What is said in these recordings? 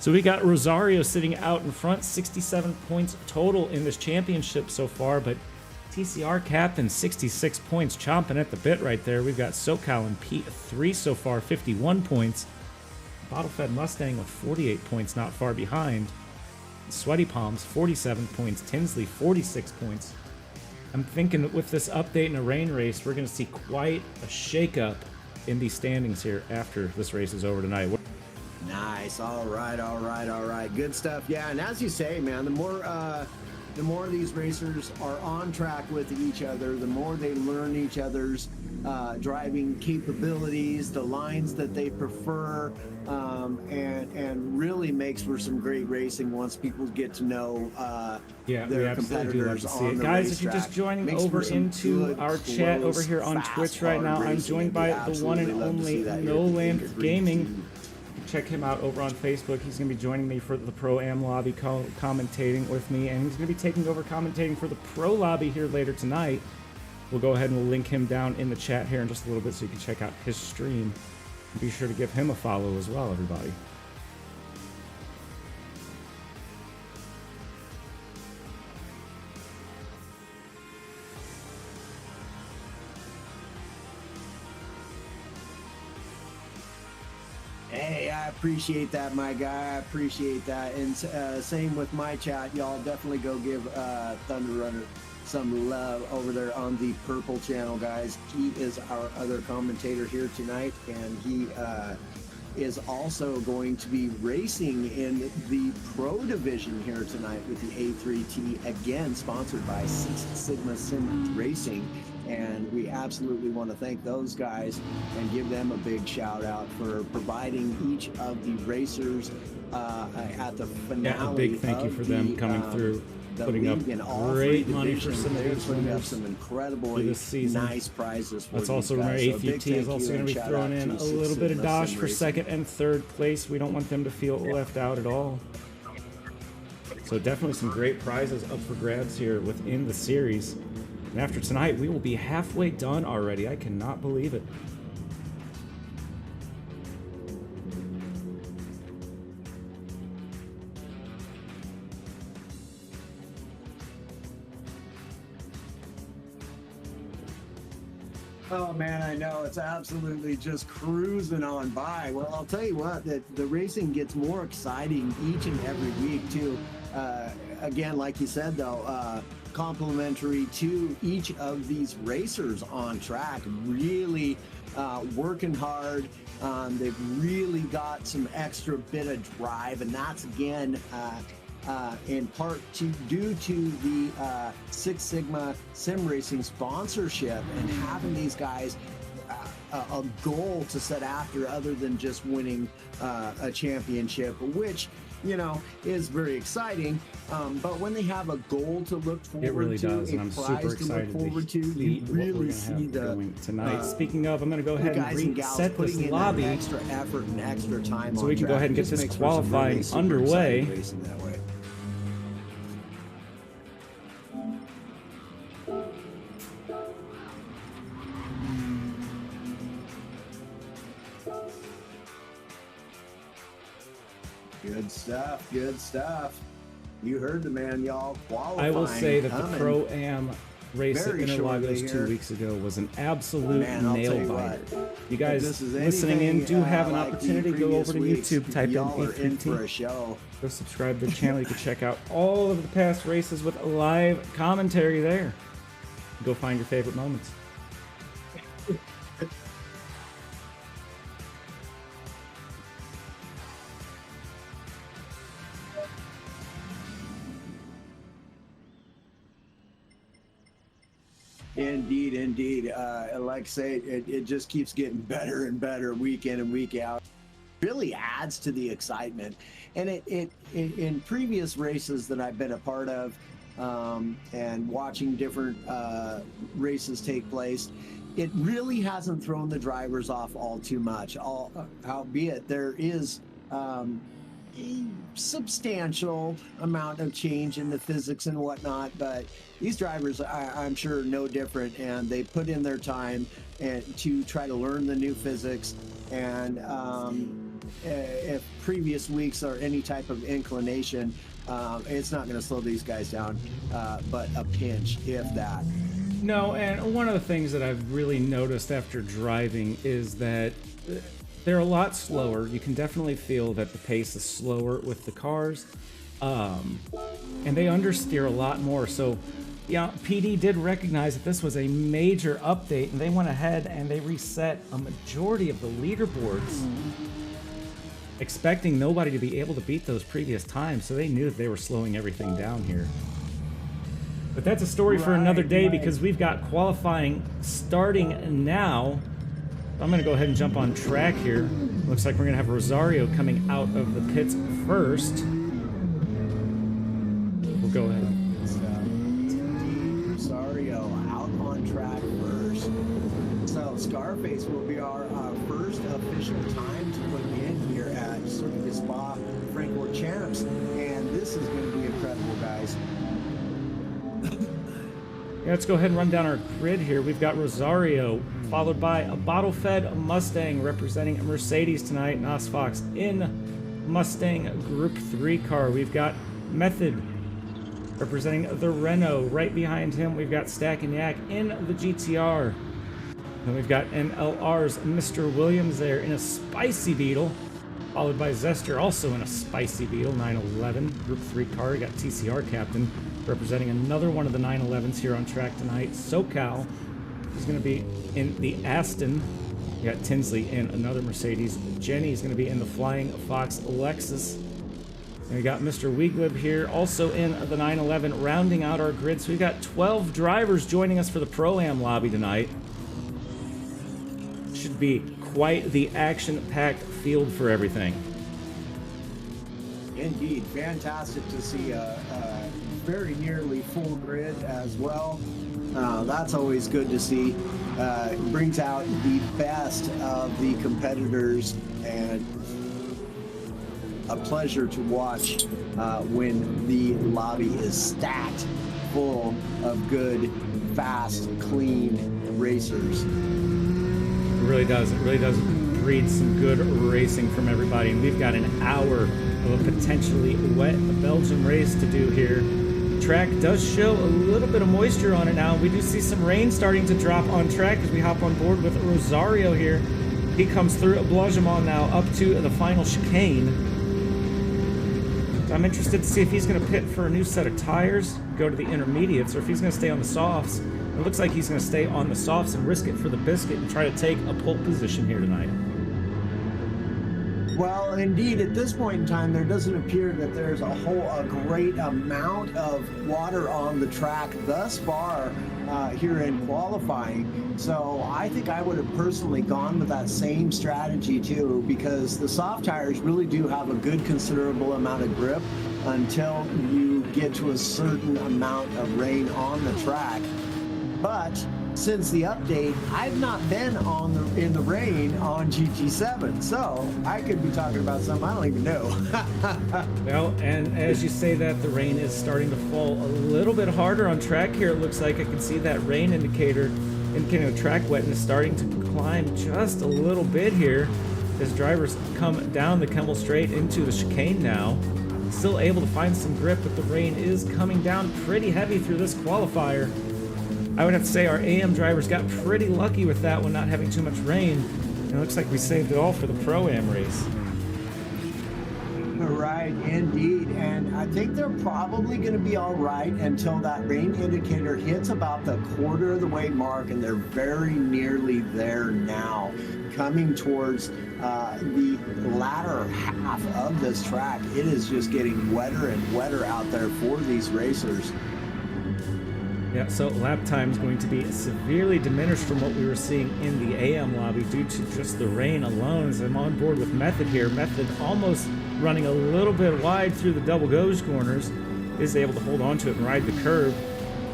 So we got Rosario sitting out in front, 67 points total in this championship so far, but TCR captain, 66 points, chomping at the bit right there. We've got SoCal and P3 so far, 51 points. Bottle-fed Mustang with 48 points, not far behind. Sweaty Palms, 47 points. Tinsley, 46 points. I'm thinking that with this update in a rain race, we're going to see quite a shakeup in these standings here after this race is over tonight. Nice. All right. Good stuff. Yeah, and as you say, man, the more these racers are on track with each other, the more they learn each other's driving capabilities, the lines that they prefer, and really makes for some great racing once people get to know their competitors on the Guys, racetrack. if you're just joining over into our chat over here on Twitch right now, I'm joined by the one and only No Land Gaming. Check him out over on Facebook. He's going to be joining me for the Pro-Am lobby, commentating with me, and he's going to be taking over commentating for the Pro lobby here later tonight. We'll go ahead and we'll link him down in the chat here in just a little bit so you can check out his stream. Be sure to give him a follow as well, everybody. Hey, I appreciate that, my guy. I appreciate that. And same with my chat. Y'all definitely go give Thunder Runner some love over there on the Purple channel, guys. He is our other commentator here tonight, and he is also going to be racing in the Pro division here tonight with the A3T, again sponsored by Six Sigma Sim Racing. And we absolutely want to thank those guys and give them a big shout out for providing each of the racers at the finale. Yeah, a big thank you for them coming through, putting up great money for some of these winners, some incredibly nice prizes for That's also where AFUT is also going to be throwing in a little bit of dosh for second and third place. We don't want them to feel left out at all. So definitely some great prizes up for grabs here within the series. And after tonight, we will be halfway done already. I cannot believe it. Oh man, I know, it's absolutely just cruising on by. Well, I'll tell you what, the racing gets more exciting each and every week too. Again, like you said though, complimentary to each of these racers on track, really working hard. They've really got some extra bit of drive, and that's again in part due to the Six Sigma Sim Racing sponsorship and having these guys a goal to set after other than just winning a championship, which, you know, is very exciting. But when they have a goal to look forward to, it really does, and I'm super to excited look forward to, you really see the tonight. Speaking of, I'm going to go ahead and reset this lobby extra effort and extra time so we can go ahead and get this qualifying underway. Good stuff, good stuff. You heard the man, y'all. Qualifying. I will say that the Pro-Am race at Interlagos 2 weeks ago was an absolute nail biter. You guys listening in do have an opportunity to go over to YouTube, type in A3T, go subscribe to the channel. You can check out all of the past races with live commentary there. Go find your favorite moments. Indeed, indeed. Like I say, it just keeps getting better and better week in and week out. Really adds to the excitement. And it in previous races that I've been a part of and watching different races take place, it really hasn't thrown the drivers off all too much. Albeit there is a substantial amount of change in the physics and whatnot, but these drivers, I'm sure, are no different, and they put in their time and to try to learn the new physics and if previous weeks are any type of inclination, it's not going to slow these guys down, but a pinch, if that. No, and one of the things that I've really noticed after driving is that they're a lot slower. You can definitely feel that the pace is slower with the cars, and they understeer a lot more. So, yeah, PD did recognize that this was a major update, and they went ahead and they reset a majority of the leaderboards, expecting nobody to be able to beat those previous times. So they knew that they were slowing everything down here. But that's a story for another day, because we've got qualifying starting now. I'm going to go ahead and jump on track here. Looks like we're going to have Rosario coming out of the pits first. We'll go ahead. Rosario out on track first. So Scarface will be our first official time to put in here at Circuit de Spa Frankfurt Champs. And this is going to be incredible, guys. Yeah, let's go ahead and run down our grid here. We've got Rosario, followed by a bottle-fed Mustang representing Mercedes tonight, and Os Fox in Mustang Group 3 car. We've got Method representing the Renault. Right behind him, we've got Stack and Yak in the GTR. Then we've got NLR's Mr. Williams there in a Spicy Beetle, followed by Zester also in a Spicy Beetle 911 Group 3 car. We got TCR Captain representing another one of the 911s here on track tonight. SoCal is going to be in the Aston. We got Tinsley in another Mercedes. Jenny is going to be in the Flying Fox Lexus. And we got Mr. Weeglib here also in the 911, rounding out our grid. So we've got 12 drivers joining us for the Pro-Am lobby tonight. Should be quite the action-packed field for everything. Indeed, fantastic to see a very nearly full grid as well. That's always good to see. It brings out the best of the competitors, and a pleasure to watch when the lobby is stacked full of good, fast, clean racers. It really does. It really does breed some good racing from everybody. And we've got an hour of a potentially wet Belgian race to do here. The track does show a little bit of moisture on it now. We do see some rain starting to drop on track as we hop on board with Rosario here. He comes through Blagement now up to the final chicane. So I'm interested to see if he's going to pit for a new set of tires, go to the intermediates, or if he's going to stay on the softs. It looks like he's going to stay on the softs and risk it for the biscuit and try to take a pole position here tonight. Well, indeed, at this point in time, there doesn't appear that there's a great amount of water on the track thus far here in qualifying. So I think I would have personally gone with that same strategy too, because the soft tires really do have a good considerable amount of grip until you get to a certain amount of rain on the track. But since the update, I've not been in the rain on GT7, so I could be talking about something I don't even know. Well, and as you say that, the rain is starting to fall a little bit harder on track here. It looks like I can see that rain indicator indicating the track wetness starting to climb just a little bit here as drivers come down the Kemmel Straight into the chicane now. Still able to find some grip, but the rain is coming down pretty heavy through this qualifier. I would have to say our AM drivers got pretty lucky with that one, not having too much rain. And it looks like we saved it all for the Pro-Am race. Right, indeed. And I think they're probably going to be all right until that rain indicator hits about the quarter of the way mark, and they're very nearly there now, coming towards the latter half of this track. It is just getting wetter and wetter out there for these racers. Yeah, so lap time is going to be severely diminished from what we were seeing in the AM lobby due to just the rain alone. As I'm on board with Method here, Method almost running a little bit wide through the double gauge corners, is able to hold on to it and ride the curve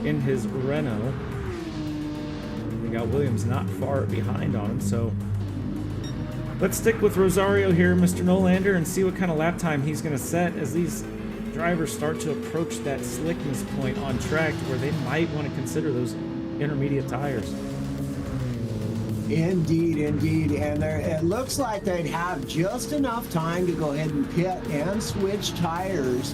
in his Renault. We got Williams not far behind on him, so let's stick with Rosario here, Mr. Nolander, and see what kind of lap time he's going to set as these drivers start to approach that slickness point on track where they might want to consider those intermediate tires. Indeed, indeed. And it looks like they'd have just enough time to go ahead and pit and switch tires.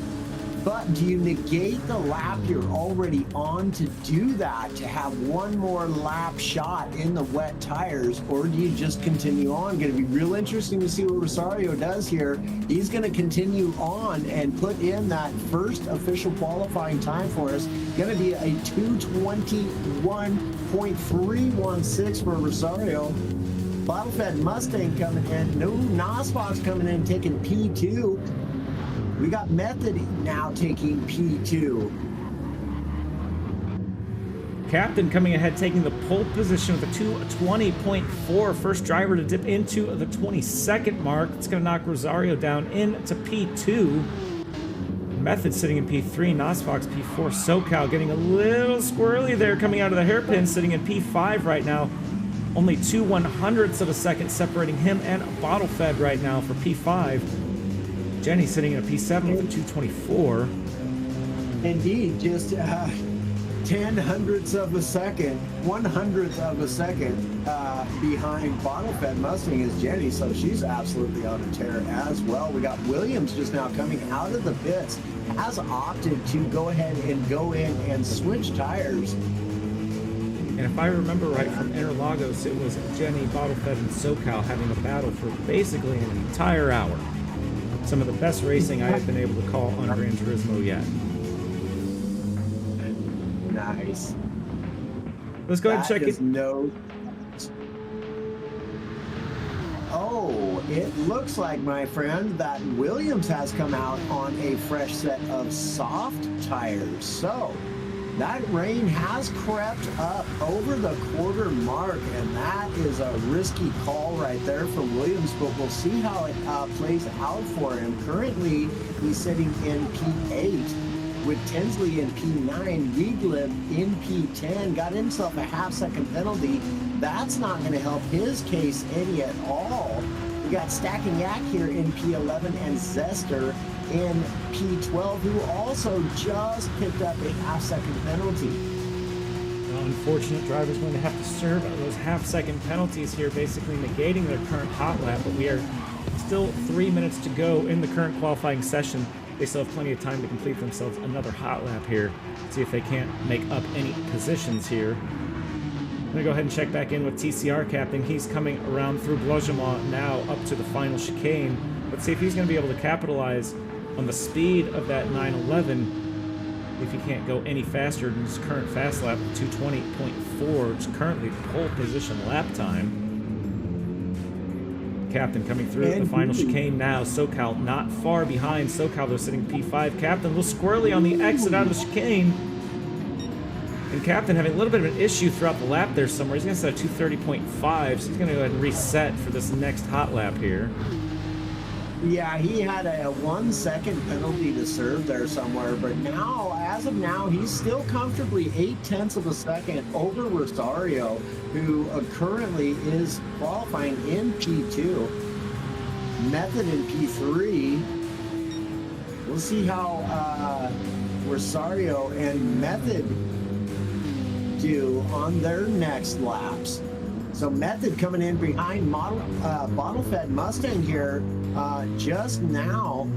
But do you negate the lap you're already on to do that, to have one more lap shot in the wet tires, or do you just continue on? Going to be real interesting to see what Rosario does here. He's going to continue on and put in that first official qualifying time for us. Going to be a 2:21.316 for Rosario. Bottle-fed Mustang coming in. No, Nosfox coming in taking P2. We got Method now taking P2. Captain coming ahead, taking the pole position with a 2:20.4. First driver to dip into the 22nd mark. It's going to knock Rosario down into P2. Method sitting in P3, Nosfox P4, SoCal getting a little squirrely there coming out of the hairpin, sitting in P5 right now. Only 2/100ths of a second separating him and Bottlefed right now for P5. Jenny sitting in a P7 with a 2:24. Indeed, just 1/100th of a second, 1/100th of a second behind Bottlefed Mustang is Jenny, so she's absolutely on a tear as well. We got Williams just now coming out of the pits, has opted to go ahead and go in and switch tires. And if I remember right from Interlagos, it was Jenny, Bottlefed, and SoCal having a battle for basically an entire hour. Some of the best racing I have been able to call on Gran Turismo yet. Nice. Let's go ahead and check it. Oh, it looks like, my friend, that Williams has come out on a fresh set of soft tires. So that rain has crept up over the quarter mark, and that is a risky call right there for Williams, but we'll see how it plays out for him. Currently, he's sitting in P8 with Tinsley in P9, Riegleb in P10, got himself a half-second penalty. That's not going to help his case any at all. We got Stacking Yak here in P11 and Zester in P12, who also just picked up a half-second penalty. Well, unfortunate drivers going to have to serve those half-second penalties here, basically negating their current hot lap, but we are still 3 minutes to go in the current qualifying session. They still have plenty of time to complete themselves another hot lap here, see if they can't make up any positions here. I'm going to go ahead and check back in with TCR Captain. He's coming around through Blojama now up to the final chicane. Let's see if he's going to be able to capitalize on the speed of that 911 if he can't go any faster than his current fast lap of 2:20.4, which is currently pole position lap time. Captain coming through the final chicane now. SoCal not far behind. SoCal, they're sitting P5. Captain a little squirrely on the exit out of the chicane. And Captain having a little bit of an issue throughout the lap there somewhere. He's going to set a 2:30.5, so he's going to go ahead and reset for this next hot lap here. Yeah, he had a 1 second penalty to serve there somewhere, but now, as of now, he's still comfortably 0.8 of a second over Rosario, who currently is qualifying in P2. Method in P3. We'll see how Rosario and Method do on their next laps. So Method coming in behind Bottle-fed Mustang here just now.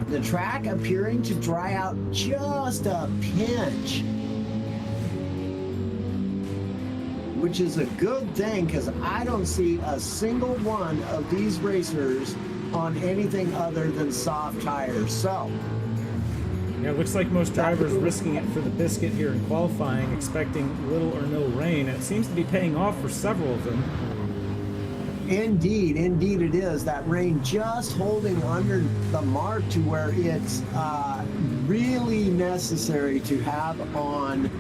The track appearing to dry out just a pinch, which is a good thing because I don't see a single one of these racers on anything other than soft tires. So yeah, it looks like most drivers risking it for the biscuit here in qualifying, expecting little or no rain, and it seems to be paying off for several of them. Indeed, indeed it is. That rain just holding under the mark to where it's really necessary to have on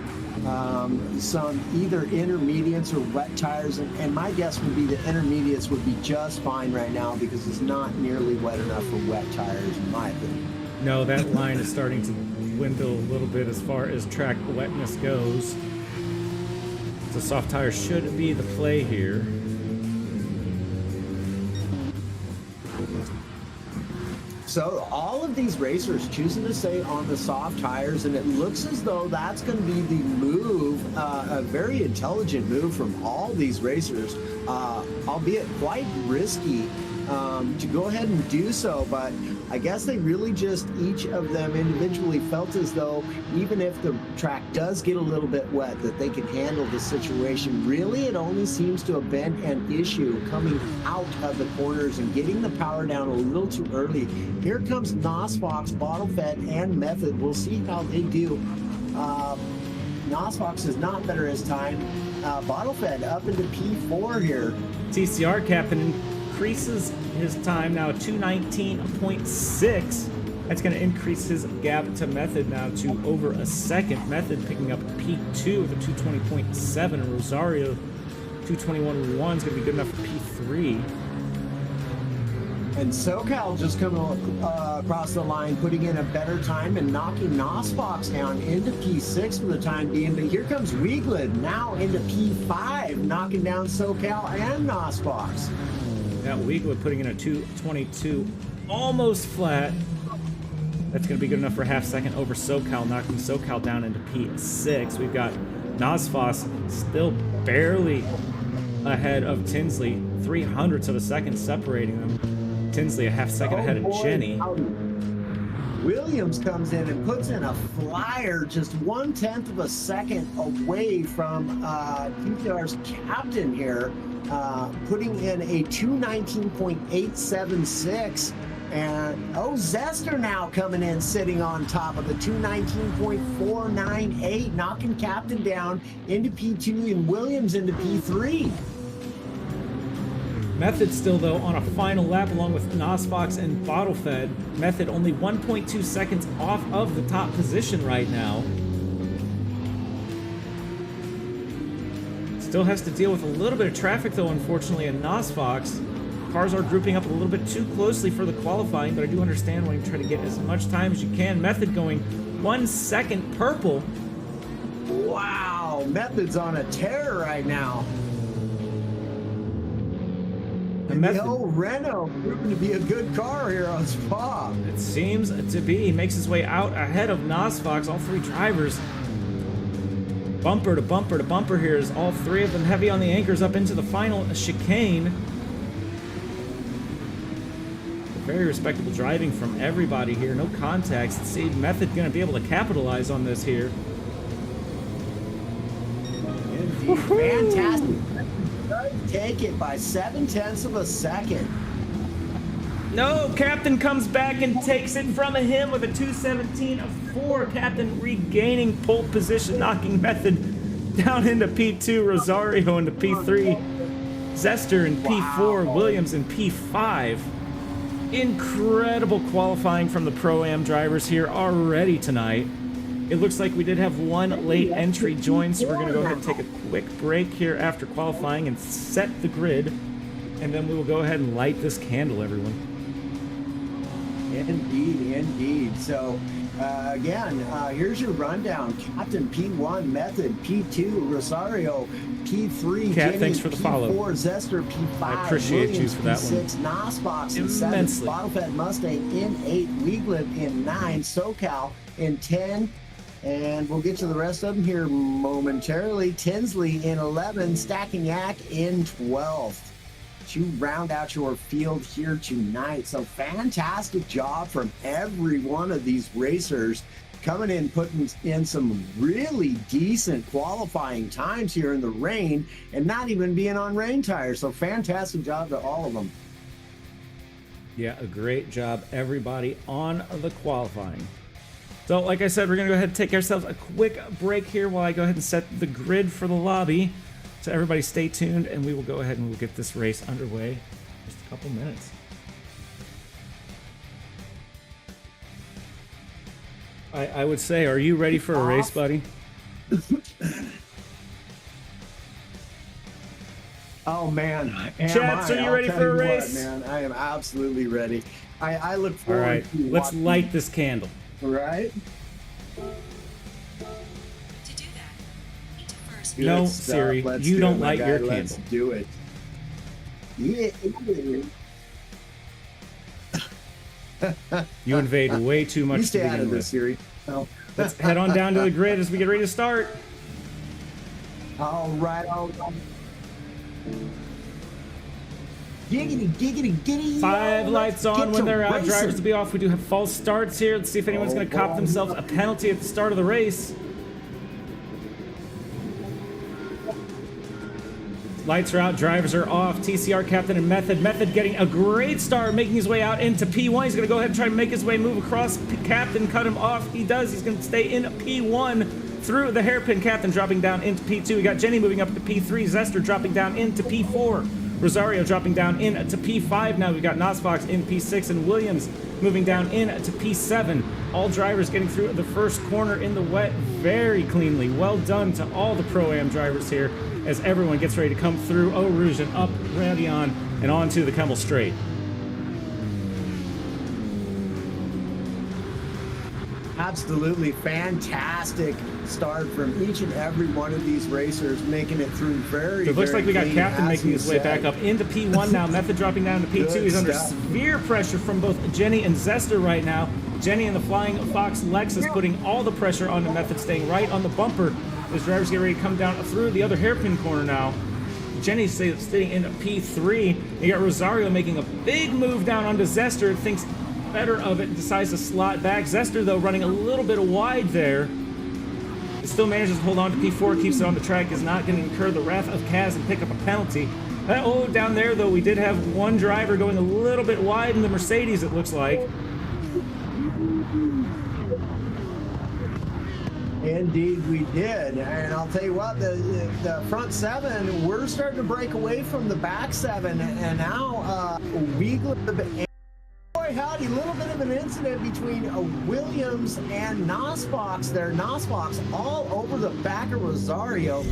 some either intermediates or wet tires, and my guess would be the intermediates would be just fine right now because it's not nearly wet enough for wet tires, in my opinion. No, that line is starting to dwindle a little bit as far as track wetness goes. So soft tires should be the play here. So all of these racers choosing to stay on the soft tires, and it looks as though that's going to be the move, a very intelligent move from all these racers, albeit quite risky to go ahead and do so. But I guess they really just, each of them individually felt as though even if the track does get a little bit wet, that they can handle the situation. Really, it only seems to have been an issue coming out of the corners and getting the power down a little too early. Here comes Nosfox, Bottle Fed, and Method. We'll see how they do. Nosfox is not better his time. Bottle Fed up into P4 here. TCR captain increases his time now 2:19.6. That's going to increase his gap to Method now to over a second. Method picking up P2 with a 2:20.7, and Rosario 2:21.1 is going to be good enough for P3. And SoCal just coming across the line, putting in a better time and knocking Nosfox down into P6 for the time being. But here comes Wieglid now into P5, knocking down SoCal and Nosfox. Now Wieglid putting in a 2:22, almost flat. That's going to be good enough for a half second over SoCal, knocking SoCal down into P6. We've got Nosfox still barely ahead of Tinsley, 0.03 of a second separating them. Tinsley a half second ahead of Jenny. Williams comes in and puts in a flyer just 1/10 of a second away from TCR's captain here, putting in a 2:19.876. And Zester now coming in, sitting on top of the 2:19.498, knocking captain down into P2 and Williams into P3. Method still, though, on a final lap along with Nosfox and Bottlefed. Method only 1.2 seconds off of the top position right now. Still has to deal with a little bit of traffic, though, unfortunately, in Nosfox. Cars are grouping up a little bit too closely for the qualifying, but I do understand why you try to get as much time as you can. Method going 1 second purple. Wow, Method's on a tear right now. And the old Renault proving to be a good car here on Spa. It seems to be. He makes his way out ahead of Nosfox. All three drivers bumper to bumper to bumper here, as all three of them heavy on the anchors up into the final chicane. Very respectable driving from everybody here. No contacts. Let's see, Method going to be able to capitalize on this here. Indeed. Fantastic. Take it by 0.7 of a second. No, Captain comes back and takes it from him with a 2:17.4. Captain regaining pole position, knocking Method down into P2, Rosario into P3, Zester in P4, Williams in P5. Incredible qualifying from the Pro-Am drivers here already tonight. It looks like we did have one late entry join, so we're going to go ahead and take a quick break here after qualifying and set the grid, and then we will go ahead and light this candle, everyone. Indeed, indeed. So, again, here's your rundown. Captain P1, Method P2, Rosario P3, Kat, Jenny thanks for the follow. P4, Zester P5, I appreciate Williams you for that P6, one. Nosfox in 7, Bottlefed Mustang in 8, Wieglid in 9, SoCal in 10, and we'll get to the rest of them here momentarily. Tinsley in 11, Stackenyak in 12. To round out your field here tonight. So fantastic job from every one of these racers, coming in, putting in some really decent qualifying times here in the rain and not even being on rain tires. So fantastic job to all of them. Yeah, a great job, everybody, on the qualifying. So, like I said, we're going to go ahead and take ourselves a quick break here while I go ahead and set the grid for the lobby. So everybody stay tuned, and we will go ahead and we'll get this race underway in just a couple minutes. I would say, are you ready for a race, buddy? Oh, man. Chats, are you ready for a race? Man, I am absolutely ready. I look forward to it. All right, let's light this candle. Right? Good no, stuff. Siri, you don't light your candle. Let's do it. Yeah. You invade way too much You to stay out begin of this with. series. No. Let's head on down to the grid as we get ready to start. All right. Giggity, giggity, giggity. 5 lights on when they're out, racing. drivers to be off. We do have false starts here. Let's see if anyone's going to cop themselves a penalty at the start of the race. Lights are out, drivers are off. TCR captain and Method. Method getting a great start, making his way out into P1. He's going to go ahead and try to make his way, move across. Captain cut him off. He does. He's going to stay in P1 through the hairpin. Captain dropping down into P2. We got Jenny moving up to P3. Zester dropping down into P4. Rosario dropping down into P5 now. We've got Nosfox in P6 and Williams moving down into P7. All drivers getting through the first corner in the wet very cleanly. Well done to all the Pro-Am drivers here as everyone gets ready to come through Eau Rouge and up Radion and onto the Kemmel Straight. Absolutely fantastic start from each and every one of these racers, making it through very, It looks very like we got clean, Captain as making you his way said. back up into P1 now. Method dropping down to P2. Good He's under stuff. severe pressure from both Jenny and Zester right now. Jenny and the Flying Fox Lexus putting all the pressure onto Method, staying right on the bumper as drivers get ready to come down through the other hairpin corner now. Jenny's sitting in P3. You got Rosario making a big move down onto Zester. Thinks better of it and decides to slot back. Zester, though, running a little bit wide there. It still manages to hold on to P4, keeps it on the track, is not going to incur the wrath of Kaz and pick up a penalty. Oh, down there, though, we did have one driver going a little bit wide in the Mercedes, it looks like. Indeed, we did. And I'll tell you what, the front seven, we're starting to break away from the back seven. And now Weaglip and boy, howdy, little bit of an incident between Williams and Nosfox there. Nosfox all over the back of Rosario.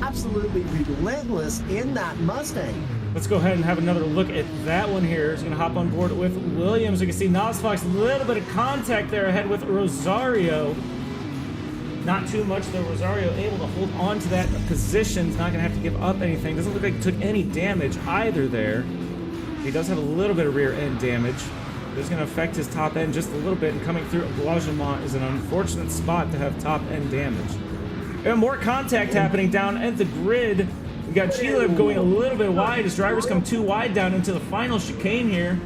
Absolutely relentless in that Mustang. Let's go ahead and have another look at that one here. He's going to hop on board with Williams. You can see Nosfox, a little bit of contact there ahead with Rosario. Not too much though. Rosario able to hold on to that position. He's not going to have to give up anything. Doesn't look like he took any damage either there. He does have a little bit of rear end damage. It's going to affect his top end just a little bit, and coming through Guajamont is an unfortunate spot to have top end damage. And more contact happening down at the grid. We got G-Lib going a little bit wide as drivers come too wide down into the final chicane here.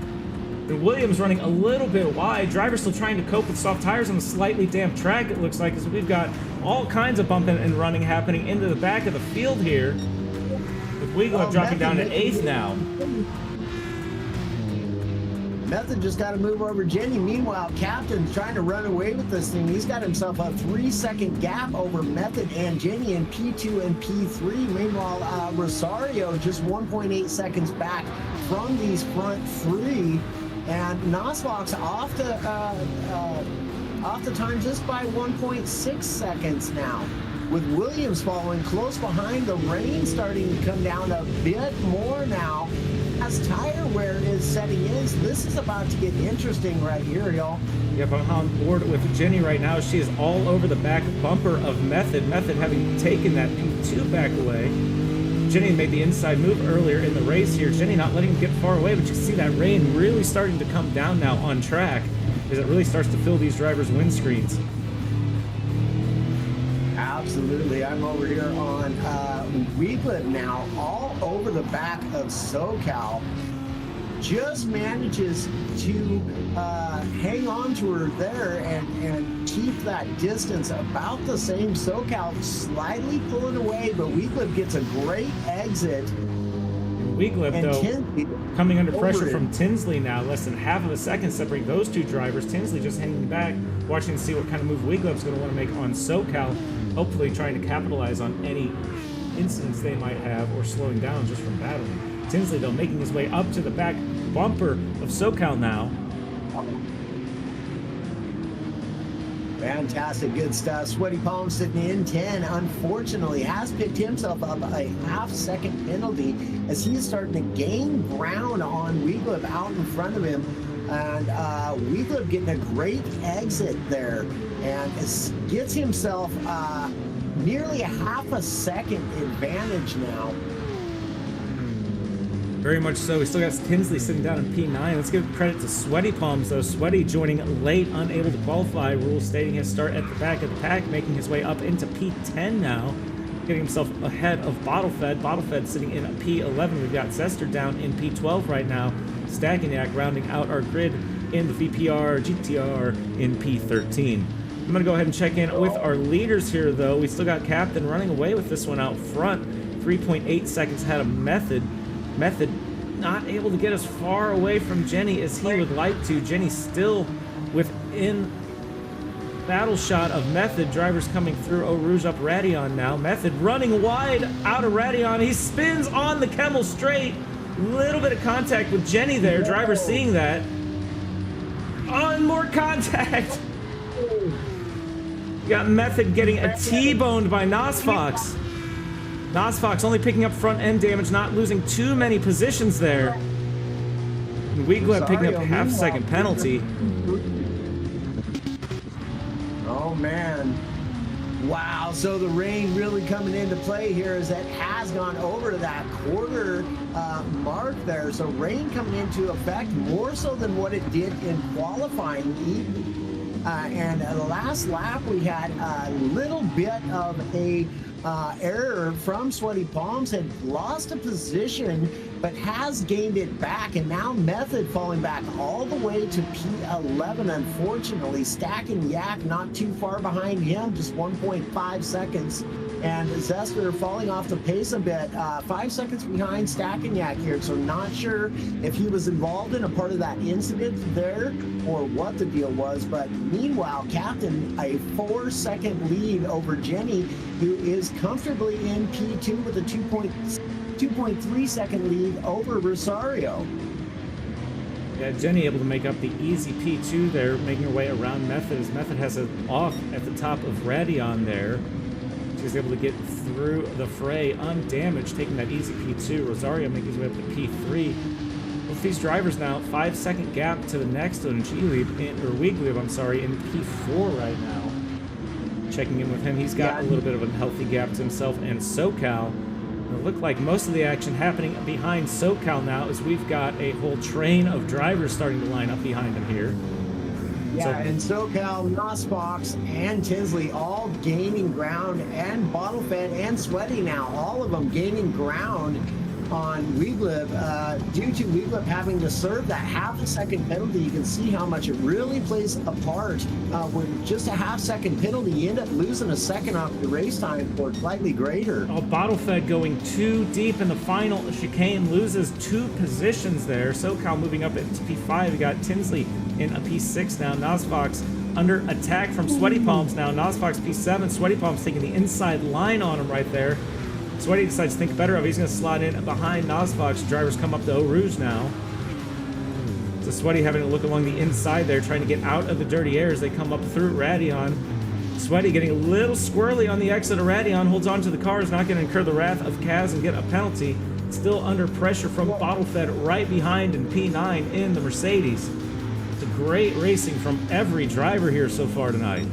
And Williams running a little bit wide. Drivers still trying to cope with soft tires on a slightly damp track, it looks like, as we've got all kinds of bumping and running happening into the back of the field here. With Weaglip dropping down to 8th now. Method just got to move over Jenny. Meanwhile, Captain's trying to run away with this thing. He's got himself a 3-second gap over Method and Jenny in P2 and P3. Meanwhile, Rosario just 1.8 seconds back from these front three. And Nosfox off the time just by 1.6 seconds now. With Williams following close behind, the rain starting to come down a bit more now. As tire wear is setting in, this is about to get interesting right here, y'all. Yep, I'm on board with Jenny right now. She is all over the back bumper of Method. Method having taken that P2 back away. Jenny made the inside move earlier in the race here. Jenny not letting him get far away, but you see that rain really starting to come down now on track as it really starts to fill these drivers' windscreens. Absolutely. I'm over here on Weaglip now, all over the back of SoCal. Just manages to hang on to her there and keep that distance about the same. SoCal slightly pulling away, but Weaglip gets a great exit. Weaglip, though, coming under pressure from Tinsley now, less than half of a second separating those two drivers. Tinsley just hanging back, watching to see what kind of move Weaglip's going to want to make on SoCal, hopefully trying to capitalize on any incidents they might have or slowing down just from battling. Tinsley, though, making his way up to the back bumper of SoCal now. Fantastic, good stuff. Sweaty Palm sitting in 10. Unfortunately, has picked himself up a half-second penalty as he is starting to gain ground on Weaglip out in front of him. And Weaglip getting a great exit there and gets himself nearly a half a second advantage now. Very much so. We still got Tinsley sitting down in P9. Let's give credit to Sweaty Palms, though. Sweaty joining late, unable to qualify. Rules stating his start at the back of the pack, making his way up into P10 now, getting himself ahead of Bottlefed. Bottlefed sitting in P11. We've got Zester down in P12 right now. Stackenyak rounding out our grid in the VPR GTR in P13. I'm going to go ahead and check in with our leaders here, though. We still got Captain running away with this one out front. 3.8 seconds ahead of Method. Method not able to get as far away from Jenny as he would like to. Jenny still within battle shot of Method. Drivers coming through Eau Rouge up Radion now. Method running wide out of Radion. He spins on the Camel straight. Little bit of contact with Jenny there. Driver seeing that. On more contact. You got Method getting a T-boned by Nosfox. Nosfox only picking up front end damage, not losing too many positions there. And Weegleb picking up a half-second penalty. Oh man. Wow, so the rain really coming into play here as it has gone over to that quarter mark there. So rain coming into effect more so than what it did in qualifying. And the last lap we had a little bit of a error from Sweaty Palms, had lost a position but has gained it back, and now Method falling back all the way to P11. Unfortunately, Stackenyak not too far behind him, just 1.5 seconds, and Zester falling off the pace a bit, 5 seconds behind Stackenyak here. So not sure if he was involved in a part of that incident there or what the deal was, but meanwhile, Captain a 4-second lead over Jenny, who is comfortably in P2 with a 2.3 second lead over Rosario. Yeah, Jenny able to make up the easy P2 there, making her way around Method, as Method has it off at the top of Radion there. She's able to get through the fray undamaged, taking that easy P2. Rosario making his way up to P3. With these drivers now, 5-second gap to the next one, Weegleb, I'm sorry, in P4 right now. Checking in with him, he's got a little bit of a healthy gap to himself and SoCal. It looked like most of the action happening behind SoCal now, as we've got a whole train of drivers starting to line up behind him here. Yeah, and SoCal, Nosfox, and Tinsley all gaining ground, and Bottlefed and Sweaty now, all of them gaining ground on Weegleb, due to Weegleb having to serve that half-a-second penalty. You can see how much it really plays a part. With just a half-second penalty, you end up losing a second off the race time for slightly greater. Oh, Bottlefed going too deep in the final chicane, loses 2 positions there. SoCal moving up into P5. We got Tinsley in a P6 now. Nosfox under attack from Sweaty Palms now. Nosfox P7. Sweaty Palms taking the inside line on him right there. Sweaty decides to think better of it. He's going to slide in behind Nosfox. Drivers come up to Eau Rouge now. So Sweaty having to look along the inside there, trying to get out of the dirty air as they come up through Radion. Sweaty getting a little squirrely on the exit of Radion, holds on to the car, is not going to incur the wrath of Kaz and get a penalty. Still under pressure from Bottlefed right behind in P9 in the Mercedes. It's a great racing from every driver here so far tonight.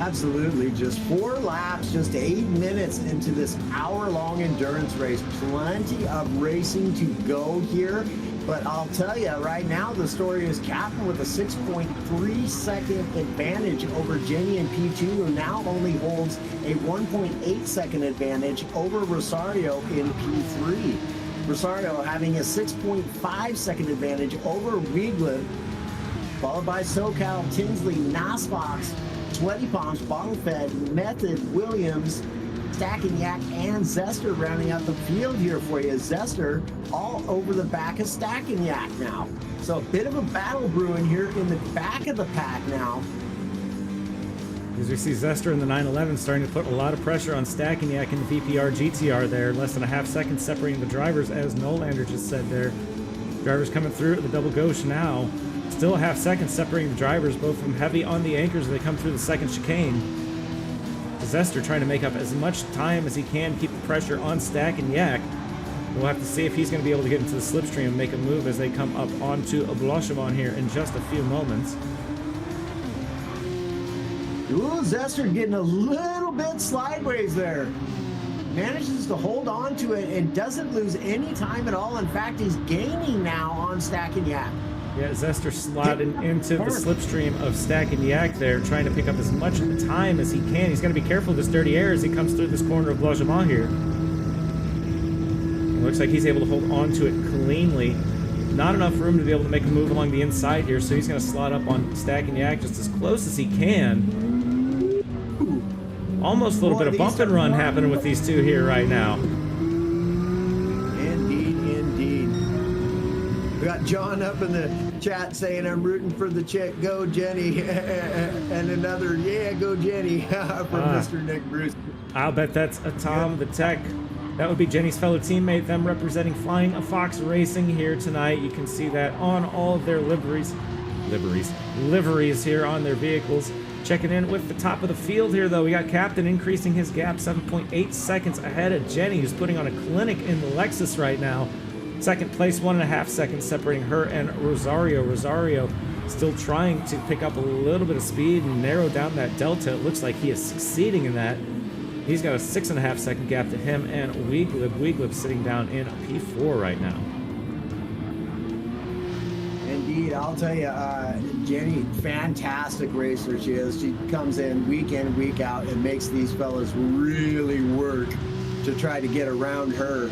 Absolutely. Just 4 laps, just 8 minutes into this hour-long endurance race. Plenty of racing to go here. But I'll tell you, right now, the story is Captain with a 6.3 second advantage over Jenny in P2, who now only holds a 1.8 second advantage over Rosario in P3. Rosario having a 6.5 second advantage over Weegleb, followed by SoCal, Tinsley, Nosfox, Sweaty Palms, Bottlefed, Method, Williams, Stackenyak, and Zester rounding out the field here for you. Zester all over the back of Stackenyak now. So a bit of a battle brewing here in the back of the pack now. As we see Zester in the 911 starting to put a lot of pressure on Stackenyak in the VPR GTR there. Less than a half second separating the drivers, as Nolander just said there. Drivers coming through at the double gauche now. Still a half second separating the drivers, both of them heavy on the anchors as they come through the second chicane. Zester trying to make up as much time as he can, keep the pressure on Stackenyak. We'll have to see if he's going to be able to get into the slipstream and make a move as they come up onto Obloshavon here in just a few moments. Ooh, Zester getting a little bit sideways there. manages to hold on to it and doesn't lose any time at all. In fact, he's gaining now on Stack and Yak. Yeah, Zester slotted into the slipstream of Stack and Yak there, trying to pick up as much time as he can. He's going to be careful of this dirty air as he comes through this corner of Blajement here. It looks like he's able to hold on to it cleanly. Not enough room to be able to make a move along the inside here, so he's going to slot up on Stack and Yak just as close as he can. Almost a little bit of bump and run happening with these two here right now. Indeed. We got John up in the chat saying, I'm rooting for the chick. Go, Jenny. And another, yeah, go, Jenny, from Mr. Nick Bruce. I'll bet that's a Tom the Tech. That would be Jenny's fellow teammate, them representing Flying Fox Racing here tonight. You can see that on all of their liveries here on their vehicles. Checking in with the top of the field here, though. We got Captain increasing his gap 7.8 seconds ahead of Jenny, who's putting on a clinic in the Lexus right now. Second place, 1.5 seconds separating her and Rosario. Rosario still trying to pick up a little bit of speed and narrow down that delta. It looks like he is succeeding in that. He's got a 6.5 second gap to him and Weeglib. Weeglib sitting down in P4 right now. Indeed, I'll tell you, Jenny, fantastic racer she is. She comes in week out and makes these fellas really work to try to get around her.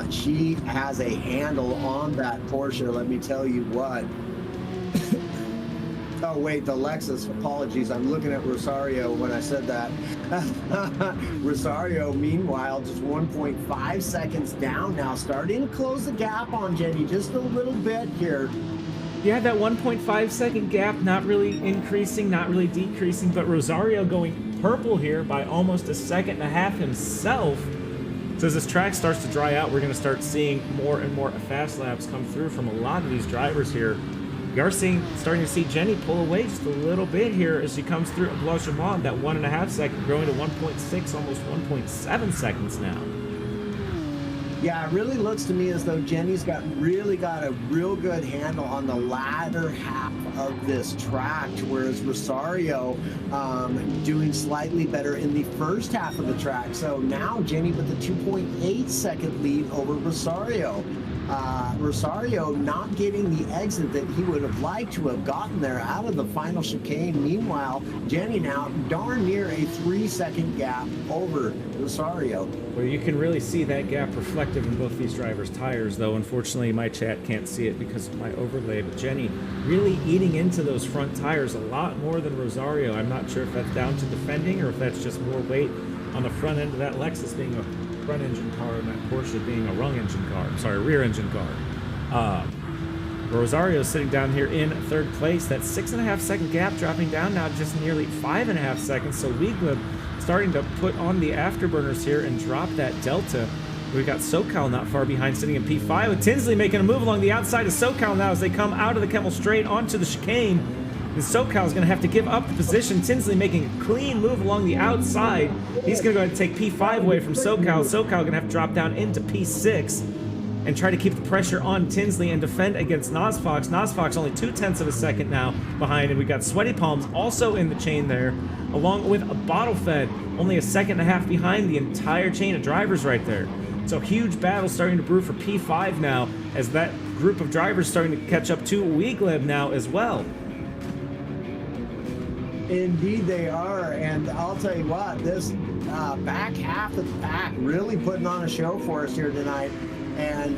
She has a handle on that Porsche, let me tell you what. Oh, wait, the Lexus. Apologies. I'm looking at Rosario when I said that. Rosario, meanwhile, just 1.5 seconds down now, starting to close the gap on Jenny just a little bit here. Yeah, that 1.5 second gap, not really increasing, not really decreasing, but Rosario going purple here by almost 1.5 seconds himself. So as this track starts to dry out, we're going to start seeing more and more fast laps come through from a lot of these drivers here. We are starting to see Jenny pull away just a little bit here as she comes through Blajement. That 1.5 second growing to 1.6, almost 1.7 seconds now. Yeah, it really looks to me as though Jenny's really got a real good handle on the latter half of this track, whereas Rosario doing slightly better in the first half of the track. So now Jenny with a 2.8 second lead over Rosario. Rosario not getting the exit that he would have liked to have gotten there out of the final chicane. Meanwhile, Jenny now darn near a 3 second gap over Rosario. Well, you can really see that gap reflective in both these drivers' tires, though unfortunately my chat can't see it because of my overlay. But Jenny really eating into those front tires a lot more than Rosario. I'm not sure if that's down to defending or if that's just more weight on the front end of that Lexus being a front engine car and that Porsche being a rear engine car. Rosario sitting down here in third place. That 6.5 second gap dropping down now just nearly 5.5 seconds. So Weeglib starting to put on the afterburners here and drop that delta. We've got SoCal not far behind, sitting in P5 with Tinsley making a move along the outside of SoCal now as they come out of the Kemmel straight onto the chicane. And SoCal is going to have to give up the position. Tinsley making a clean move along the outside. He's going to go ahead and take P5 away from SoCal. SoCal going to have to drop down into P6 and try to keep the pressure on Tinsley and defend against Nosfox. Nosfox only 0.2 seconds now behind, and we've got Sweaty Palms also in the chain there, along with a Bottle Fed, only 1.5 seconds behind the entire chain of drivers right there. So huge battle starting to brew for P5 now, as that group of drivers starting to catch up to Weeglib now as well. Indeed they are, and I'll tell you what, this back half of the pack really putting on a show for us here tonight, and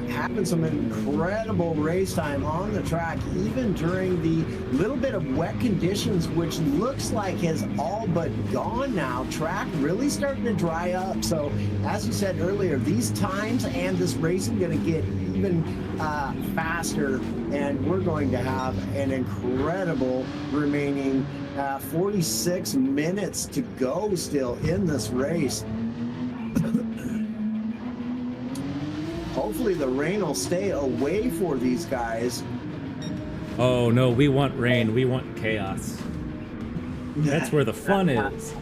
having some incredible race time on the track, even during the little bit of wet conditions, which looks like has all but gone now. Track really starting to dry up. So as you said earlier, these times and this racing going to get even faster, and we're going to have an incredible remaining 46 minutes to go still in this race. Hopefully the rain will stay away for these guys. Oh no, we want rain, we want chaos. That's where the fun is.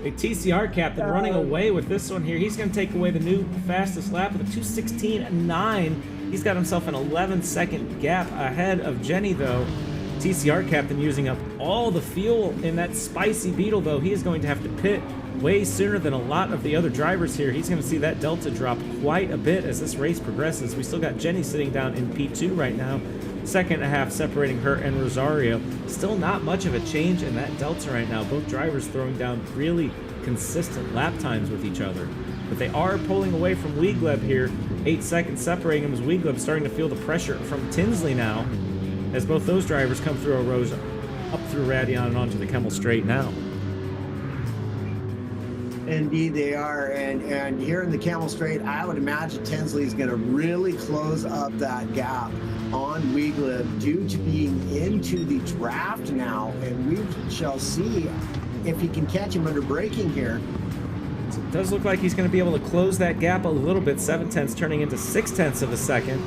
A TCR captain running away with this one here. He's going to take away the new fastest lap with a 2:16.9. He's got himself an 11-second gap ahead of Jenny, though. TCR captain using up all the fuel in that spicy Beetle, though. He is going to have to pit way sooner than a lot of the other drivers here. He's going to see that delta drop quite a bit as this race progresses. We still got Jenny sitting down in P2 right now. Second and a half separating her and Rosario. Still not much of a change in that delta right now. Both drivers throwing down really consistent lap times with each other. But they are pulling away from Weegleb here. 8 seconds separating him as Weegleb starting to feel the pressure from Tinsley now, as both those drivers come through a rose up through Radion and onto the Kemmel Straight now. Indeed they are, and here in the Kemmel Straight, I would imagine Tinsley is going to really close up that gap on Weegleb due to being into the draft now, and we shall see if he can catch him under braking here. So it does look like he's going to be able to close that gap a little bit. 7/10 turning into 6/10 of a second.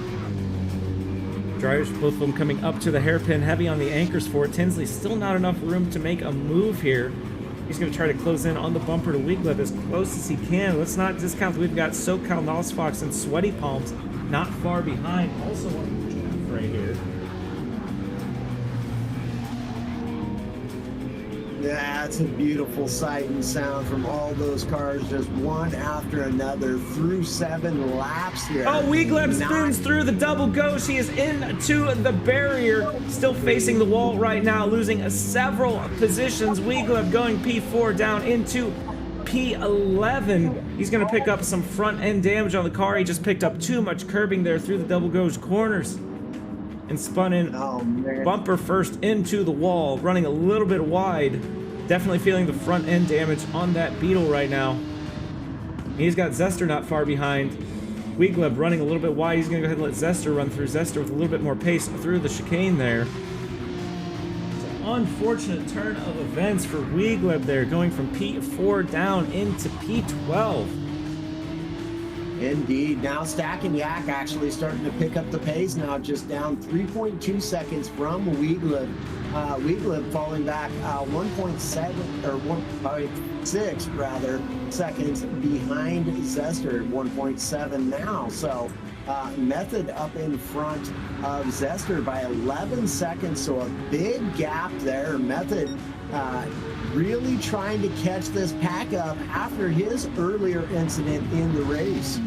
Drivers, both of them coming up to the hairpin, heavy on the anchors for it. Tinsley still not enough room to make a move here. He's going to try to close in on the bumper to Weegleb as close as he can. Let's not discount that we've got SoCal Nosfox and Sweaty Palms not far behind. Also on the draft right here. That's a beautiful sight and sound from all those cars, just one after another through 7 laps here. Oh, Weegleb spins through the double ghost. He is into the barrier, still facing the wall right now, losing several positions. Weegleb going P4 down into P11. He's going to pick up some front end damage on the car. He just picked up too much curbing there through the double ghost corners and spun in bumper first into the wall, running a little bit wide. Definitely feeling the front end damage on that Beetle right now. He's got Zester not far behind. Weegleb running a little bit wide. He's going to go ahead and let Zester run through. Zester with a little bit more pace through the chicane there. It's an unfortunate turn of events for Weegleb there, going from P4 down into P12. Indeed. Now Stack and Yak actually starting to pick up the pace now, just down 3.2 seconds from Weegleb. Weegleb falling back 1.7 or 1.6 rather seconds behind Zester, 1.7 now. So Method up in front of Zester by 11 seconds. So a big gap there. Method really trying to catch this pack up after his earlier incident in the race.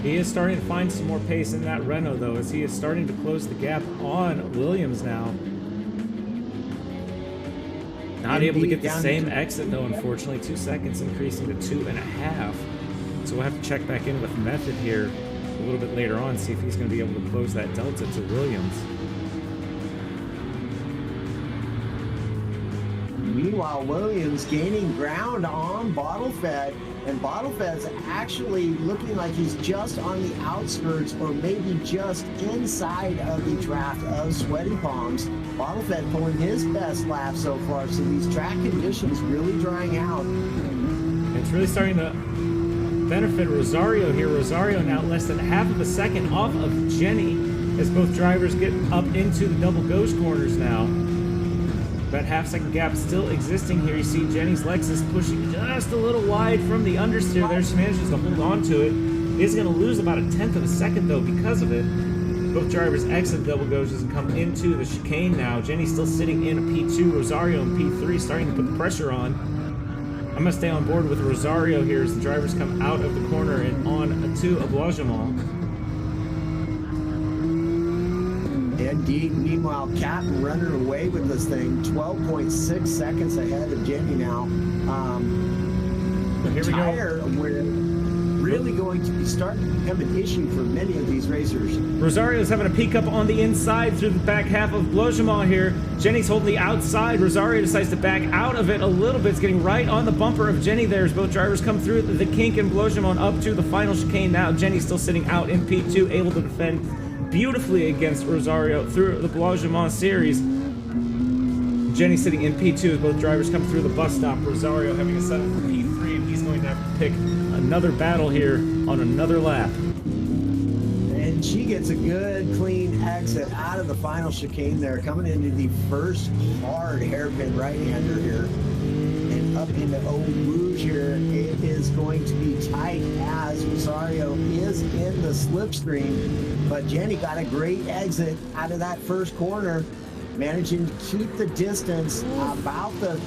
He is starting to find some more pace in that Renault, though, as he is starting to close the gap on Williams now. Not able to get the same exit, though, unfortunately. 2 seconds increasing to 2.5. So we'll have to check back in with Method here a little bit later on, see if he's going to be able to close that delta to Williams. Meanwhile, Williams gaining ground on Bottlefed, and Bottlefed's actually looking like he's just on the outskirts or maybe just inside of the draft of Sweaty Palms. Bottlefed pulling his best lap so far, so these track conditions really drying out. It's really starting to benefit Rosario here. Rosario now less than half of a second off of Jenny as both drivers get up into the double ghost corners now. That half-second gap still existing here. You see Jenny's Lexus pushing just a little wide from the understeer there. She manages to hold on to it. Is going to lose about 1/10 of a second, though, because of it. Both drivers exit double ghosts and come into the chicane now. Jenny still sitting in a P2. Rosario in P3, starting to put the pressure on. I'm going to stay on board with Rosario here as the drivers come out of the corner and on to Ablagement. Indeed. Meanwhile, Captain running away with this thing, 12.6 seconds ahead of Jenny now. Here we go. We're really going to be starting to become an issue for many of these racers. Rosario's having a peek up on the inside through the back half of Blogement here. Jenny's holding the outside. Rosario decides to back out of it a little bit. It's getting right on the bumper of Jenny there as both drivers come through the kink in Blogement up to the final chicane now. Jenny's still sitting out in P2, able to defend beautifully against Rosario through the Blogement series. Jenny sitting in P2 as both drivers come through the bus stop. Rosario having a settle for P3, and he's going to have to pick another battle here on another lap. And she gets a good, clean exit out of the final chicane there, coming into the first hard hairpin right-hander here. And up into Old Rouge here, it is going to be tight as Rosario is in the slipstream. But Jenny got a great exit out of that first corner, managing to keep the distance about the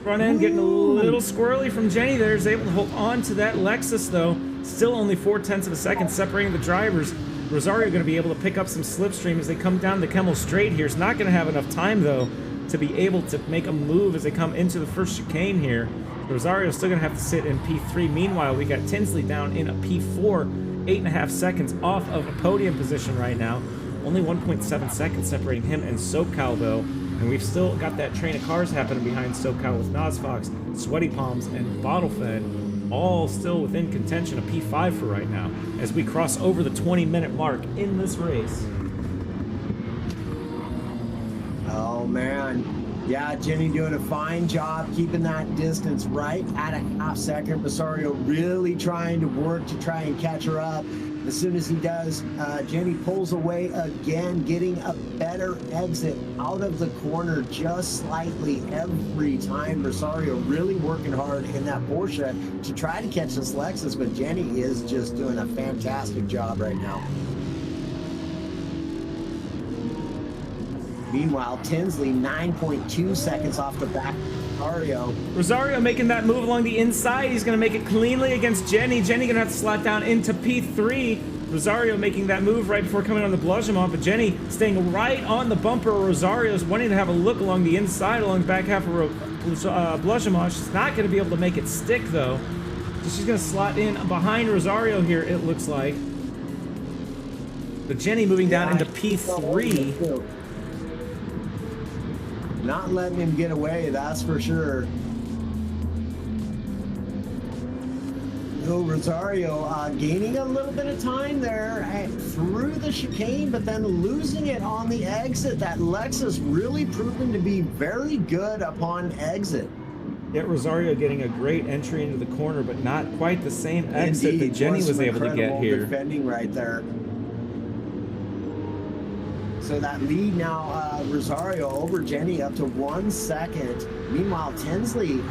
Front end getting a little squirrely from Jenny there. Is able to hold on to that Lexus though. Still only 0.4 of a second separating the drivers. Rosario going to be able to pick up some slipstream as they come down the Kemmel Straight here. It's not going to have enough time though to be able to make a move as they come into the first chicane here. Rosario's still going to have to sit in P3. Meanwhile, we got Tinsley down in a P4, 8.5 seconds off of a podium position right now. Only 1.7 seconds separating him and SoCal though. And we've still got that train of cars happening behind SoCal with NozFox, Sweaty Palms, and Bottlefed, all still within contention of P5 for right now, as we cross over the 20-minute mark in this race. Oh, man. Yeah, Jenny doing a fine job keeping that distance right at a half second. Rosario really trying to work to try and catch her up. As soon as he does, Jenny pulls away again, getting a better exit out of the corner just slightly every time. Rosario really working hard in that Porsche to try to catch this Lexus, but Jenny is just doing a fantastic job right now. Meanwhile, Tinsley 9.2 seconds off the back of Rosario. Rosario making that move along the inside. He's going to make it cleanly against Jenny. Jenny going to have to slot down into P3. Rosario making that move right before coming on the Blanchimont, but Jenny staying right on the bumper. Rosario's wanting to have a look along the inside, along the back half of Blanchimont. She's not going to be able to make it stick, though. So she's going to slot in behind Rosario here, it looks like. But Jenny moving down into P3. Not letting him get away, that's for sure. Rosario gaining a little bit of time there through the chicane, but then losing it on the exit. That Lexus really proven to be very good upon exit. Yet Rosario getting a great entry into the corner, but not quite the same exit Indeed, that Jenny was able to get here. Defending right there. So that lead now, Rosario over Jenny up to 1 second. Meanwhile, Tinsley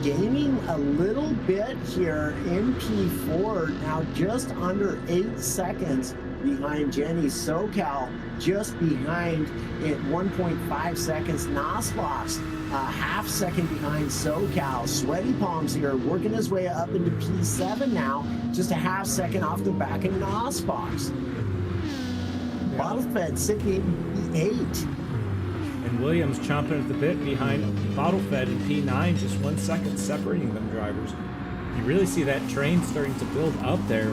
gaining a little bit here in P4, now just under 8 seconds behind Jenny. SoCal just behind at 1.5 seconds. NozFox half second behind SoCal. Sweaty Palms here working his way up into P7 now, just a half second off the back of NozFox. Bottlefed sitting in P8. And Williams chomping at the bit behind Bottlefed in P9, just 1 second separating them drivers. You really see that train starting to build up there.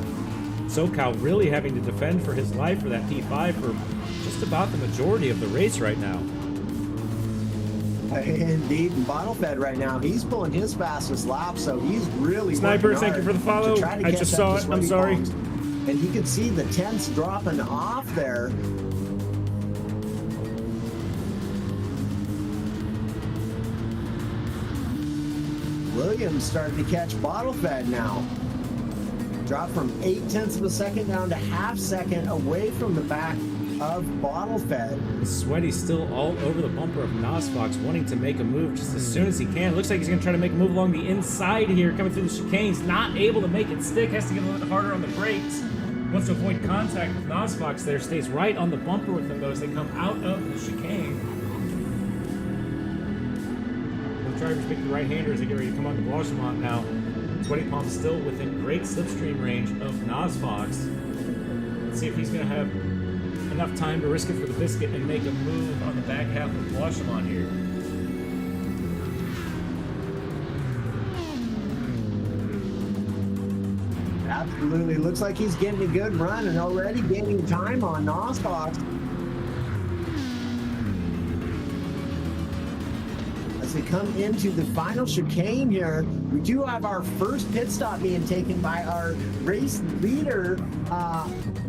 SoCal really having to defend for his life for that P5 for just about the majority of the race right now. Indeed, and Bottlefed right now, he's pulling his fastest lap, so he's really Sniper, thank you for the follow. I just saw it, I'm sorry. Palms. And you can see the tents dropping off there. Williams starting to catch Bottlefed now. Dropped from 0.8 of a second down to half second away from the back of Bottlefed. Sweaty still all over the bumper of NozFox, wanting to make a move just as soon as he can. Looks like he's going to try to make a move along the inside here, coming through the chicanes. Not able to make it stick, has to get a little bit harder on the brakes. Wants to avoid contact with NozFox there, stays right on the bumper with them though as they come out of the chicane. The drivers make the right-hander as they get ready to come on to Blanchimont now. Sweaty Palms still within great slipstream range of NozFox. Let's see if he's going to have enough time to risk it for the biscuit and make a move on the back half of Blanchimont here. Absolutely. Looks like he's getting a good run and already gaining time on NozFox. As we come into the final chicane here, we do have our first pit stop being taken by our race leader,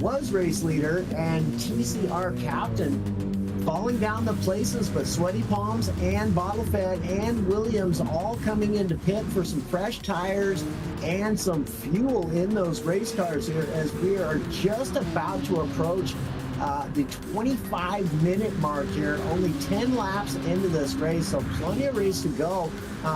race leader and TCR captain. Falling down the places, but Sweaty Palms and Bottlefed and Williams all coming into pit for some fresh tires and some fuel in those race cars here as we are just about to approach the 25-minute mark here. Only 10 laps into this race, so plenty of race to go.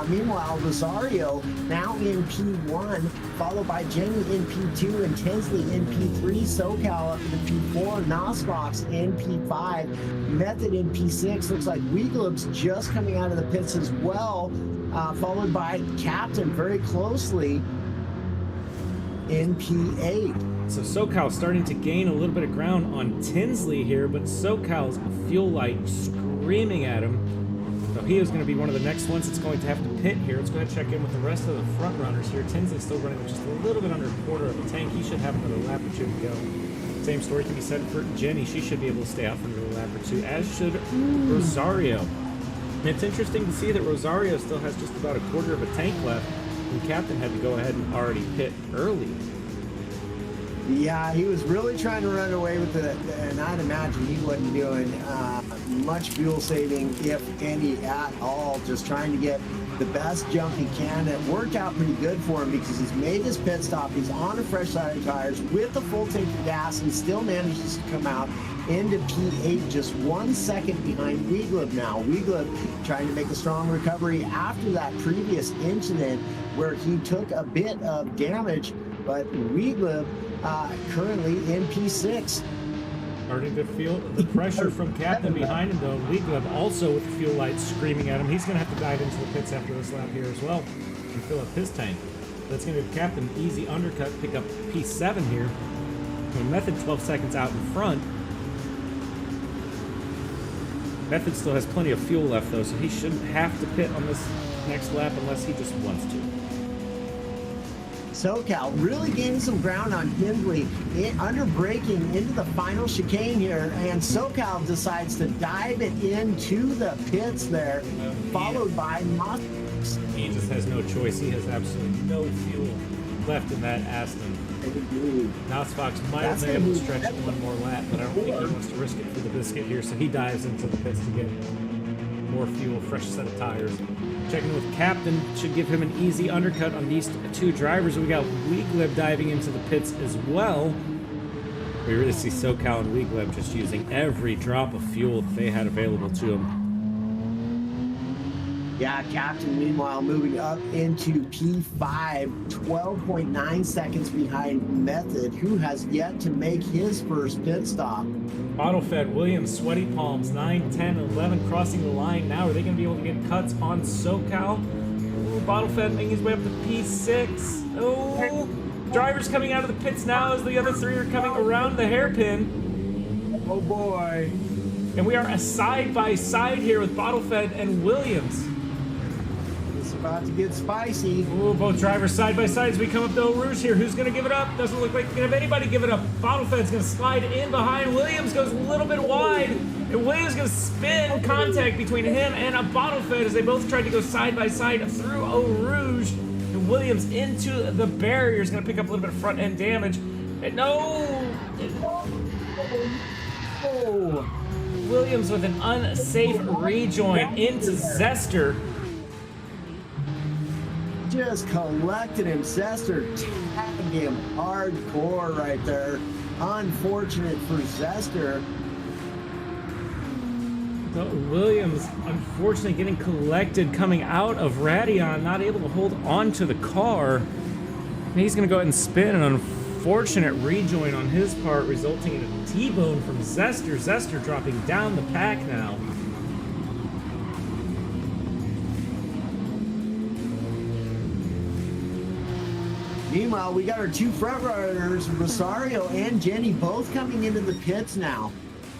Meanwhile, Rosario now in P1, followed by Jenny in P2 and Tinsley in P3. SoCal up into P4, Nosfox in P5, Method in P6. Looks like Weeglub's just coming out of the pits as well, followed by Captain very closely in P8. So SoCal starting to gain a little bit of ground on Tinsley here, but SoCal's fuel light screaming at him. So he is going to be one of the next ones that's going to have to pit here. Let's go ahead and check in with the rest of the front runners here. Tinsley's still running with just a little bit under a quarter of a tank. He should have another lap or two to go. Same story can be said for Jenny. She should be able to stay out for another lap or two, as should Rosario. And it's interesting to see that Rosario still has just about a quarter of a tank left, and Captain had to go ahead and already pit early. Yeah, he was really trying to run away with it, and I'd imagine he wasn't doing much fuel saving, if any at all, just trying to get the best jump he can. It worked out pretty good for him because he's made his pit stop, he's on a fresh set of tires with a full tank of gas, and still manages to come out into P8, just 1 second behind Weeglub now. Weeglub trying to make a strong recovery after that previous incident where he took a bit of damage, but Weeglub currently in P6. Starting to feel the pressure from Captain behind him, though. Weeglub also with the fuel lights screaming at him. He's going to have to dive into the pits after this lap here as well and fill up his tank. That's going to give Captain easy undercut, pick up P7 here. And Method 12 seconds out in front. Method still has plenty of fuel left, though, so he shouldn't have to pit on this next lap unless he just wants to. SoCal really gaining some ground on Tinsley, under braking into the final chicane here, and SoCal decides to dive it into the pits there, followed by Nosfox. He just has no choice. He has absolutely no fuel left in that Aston. Nosfox might have been able to stretch it one more lap, but I don't think he wants to risk it for the biscuit here, so he dives into the pits to get more fuel, fresh set of tires. Checking in with Captain, should give him an easy undercut on these two drivers. We got Weeglub diving into the pits as well. We really see SoCal and Weeglub just using every drop of fuel that they had available to them. Yeah, Captain, meanwhile, moving up into P5, 12.9 seconds behind Method, who has yet to make his first pit stop. Bottle-fed Williams, sweaty palms, 9, 10, 11 crossing the line now. Are they going to be able to get cuts on SoCal? Ooh, Bottle-fed making his way up to P6. Oh, drivers coming out of the pits now as the other three are coming around the hairpin. Oh boy. And we are a side-by-side here with Bottle-fed and Williams. About to get spicy. Ooh, both drivers side by side as we come up to Eau Rouge here. Who's going to give it up? Doesn't look like we're going to have anybody give it up. Bottlefed's going to slide in behind. Williams goes a little bit wide. And Williams going to spin contact between him and a Bottlefed as they both tried to go side by side through Eau Rouge. And Williams into the barrier is going to pick up a little bit of front end damage. And no! Oh! Williams with an unsafe rejoin into Zester. Just collected him. Zester tagged him hardcore right there. Unfortunate for Zester. But Williams, unfortunately, getting collected coming out of Radion, not able to hold on to the car. And he's going to go ahead and spin, an unfortunate rejoin on his part, resulting in a T-bone from Zester. Zester dropping down the pack now. Meanwhile, we got our two front runners, Rosario and Jenny, both coming into the pits now.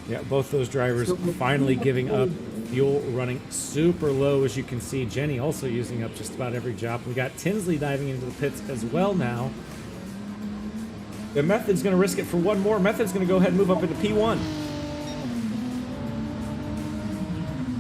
Yeah, both those drivers finally giving up fuel, running super low, as you can see. Jenny also using up just about every drop. We got Tinsley diving into the pits as well now. The Method's going to risk it for one more. Method's going to go ahead and move up into P1.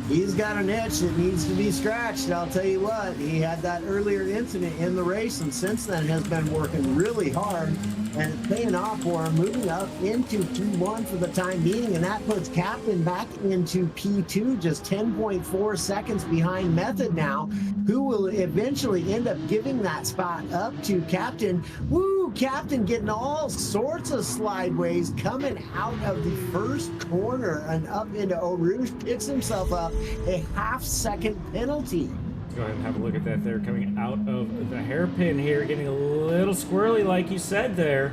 He's got an itch that needs to be scratched. I'll tell you what, he had that earlier incident in the race, and since then has been working really hard, and it's paying off for him, moving up into P1 for the time being, and that puts Captain back into P2, just 10.4 seconds behind Method now, who will eventually end up giving that spot up to Captain. Woo! Captain getting all sorts of slideways coming out of the first corner and up into Eau Rouge, picks himself up a half-second penalty. Let's go ahead and have a look at that there, coming out of the hairpin here, getting a little squirrely like you said there.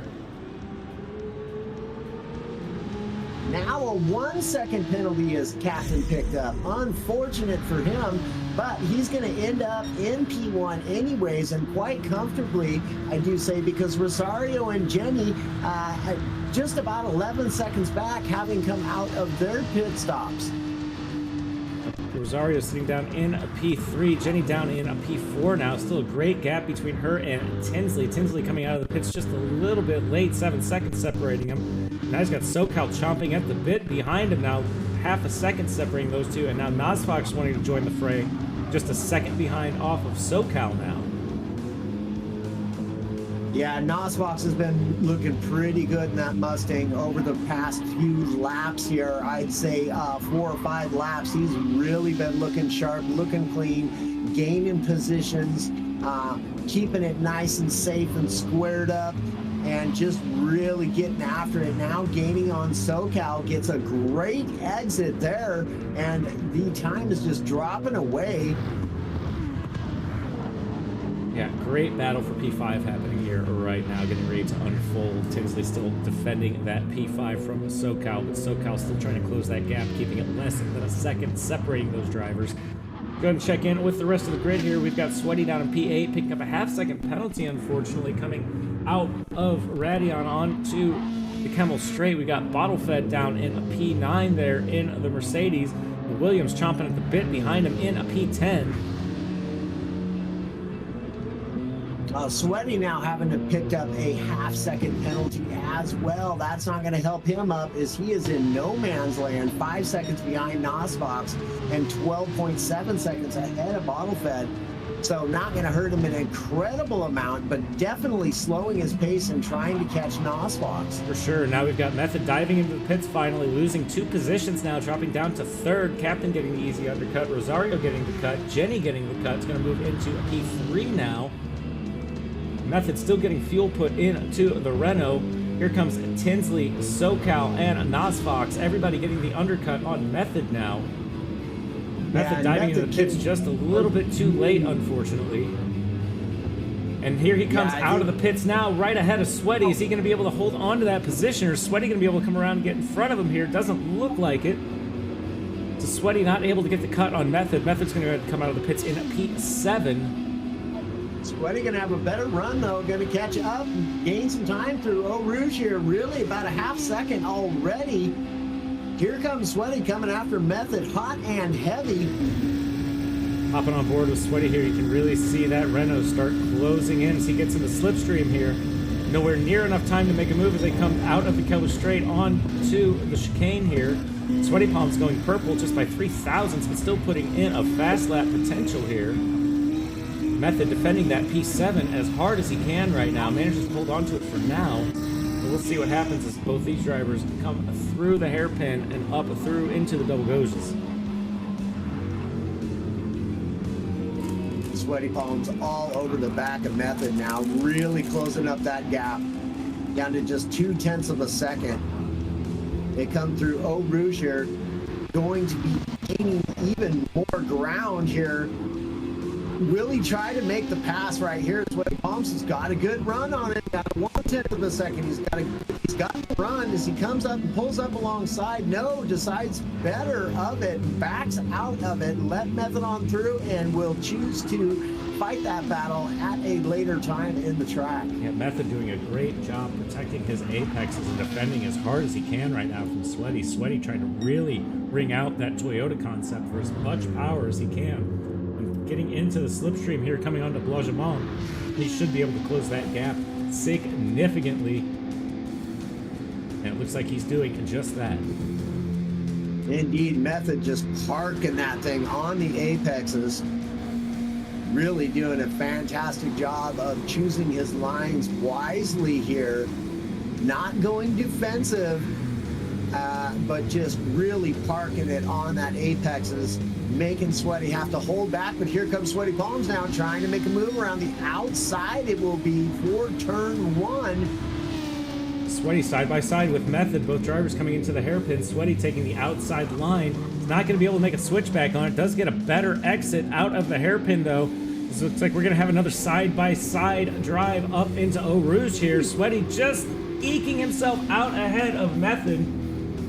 Now a 1 second penalty is Captain picked up. Unfortunate for him, but he's going to end up in P1 anyways, and quite comfortably, I do say, because Rosario and Jenny just about 11 seconds back, having come out of their pit stops. Rosario sitting down in a P3, Jenny down in a P4 now. Still a great gap between her and Tinsley. Tinsley coming out of the pits just a little bit late, 7 seconds separating him. Now he's got SoCal chomping at the bit behind him now, half a second separating those two, and now Nosfox wanting to join the fray, just a second behind off of SoCal now. Yeah, Nosfox has been looking pretty good in that Mustang over the past few laps here. I'd say 4 or 5 laps. He's really been looking sharp, looking clean, gaining positions, keeping it nice and safe and squared up, and just really getting after it. Now gaining on SoCal, gets a great exit there, and the time is just dropping away. Yeah, great battle for P5 happening here right now, getting ready to unfold. Tinsley still defending that P5 from SoCal, but SoCal still trying to close that gap, keeping it less than a second, separating those drivers. Go ahead and check in with the rest of the grid here. We've got Sweaty down in P8, picking up a half-second penalty, unfortunately, coming out of Radion onto the Kemmel Straight. We got Bottlefed down in a P9 there in the Mercedes. Williams chomping at the bit behind him in a P10. Sweaty now having to pick up a half-second penalty as well. That's not going to help him up, as he is in no man's land, 5 seconds behind Nosfox and 12.7 seconds ahead of Bottlefed. So not going to hurt him an incredible amount, but definitely slowing his pace and trying to catch Nosfox. For sure. Now we've got Method diving into the pits, finally losing 2 positions now, dropping down to 3rd. Captain getting the easy undercut, Rosario getting the cut, Jenny getting the cut. It's going to move into a P3 now. Method still getting fuel put into the Renault. Here comes Tinsley, SoCal, and Nosfox. Everybody getting the undercut on Method now. Method diving into the pits just a little bit too late, unfortunately. And here he comes out of the pits now, right ahead of Sweaty. Is he going to be able to hold on to that position, or is Sweaty going to be able to come around and get in front of him here? Doesn't look like it. So Sweaty not able to get the cut on Method. Method's going to come out of the pits in P7. Sweaty going to have a better run, though. Going to catch up and gain some time through Eau Rouge here. Really about a half second already. Here comes Sweaty coming after Method, hot and heavy. Hopping on board with Sweaty here, you can really see that Renault start closing in as he gets in the slipstream here. Nowhere near enough time to make a move as they come out of the Keller Straight onto the chicane here. Sweaty Palm's going purple just by 3 thousandths, but still putting in a fast lap potential here. Method defending that P7 as hard as he can right now. Manages to hold on to it for now. But we'll see what happens as both these drivers come through the hairpin and up through into the double gauges. Sweaty Palms all over the back of Method now, really closing up that gap down to just 0.2 of a second. They come through Eau Rouge here, going to be gaining even more ground here. Will he try to make the pass right here? Sweaty Palms has got a good run on it. Got 0.1 of a second. He's got the run as he comes up and pulls up alongside. No, decides better of it, backs out of it, let Method on through, and will choose to fight that battle at a later time in the track. Yeah, Method doing a great job protecting his apexes and defending as hard as he can right now from Sweaty. Sweaty trying to really bring out that Toyota concept for as much power as he can. Getting into the slipstream here, coming onto Blagement, he should be able to close that gap significantly. And it looks like he's doing just that. Indeed, Method just parking that thing on the apexes. Really doing a fantastic job of choosing his lines wisely here. Not going defensive, but just really parking it on that apexes. making Sweaty have to hold back, but here comes Sweaty Palms now trying to make a move around the outside. It will be for turn 1. Sweaty side by side with Method, both drivers coming into the hairpin. Sweaty taking the outside line. He's not going to be able to make a switchback on it. Does get a better exit out of the hairpin though. This looks like we're going to have another side by side drive up into Eau Rouge here. Sweaty just eking himself out ahead of Method.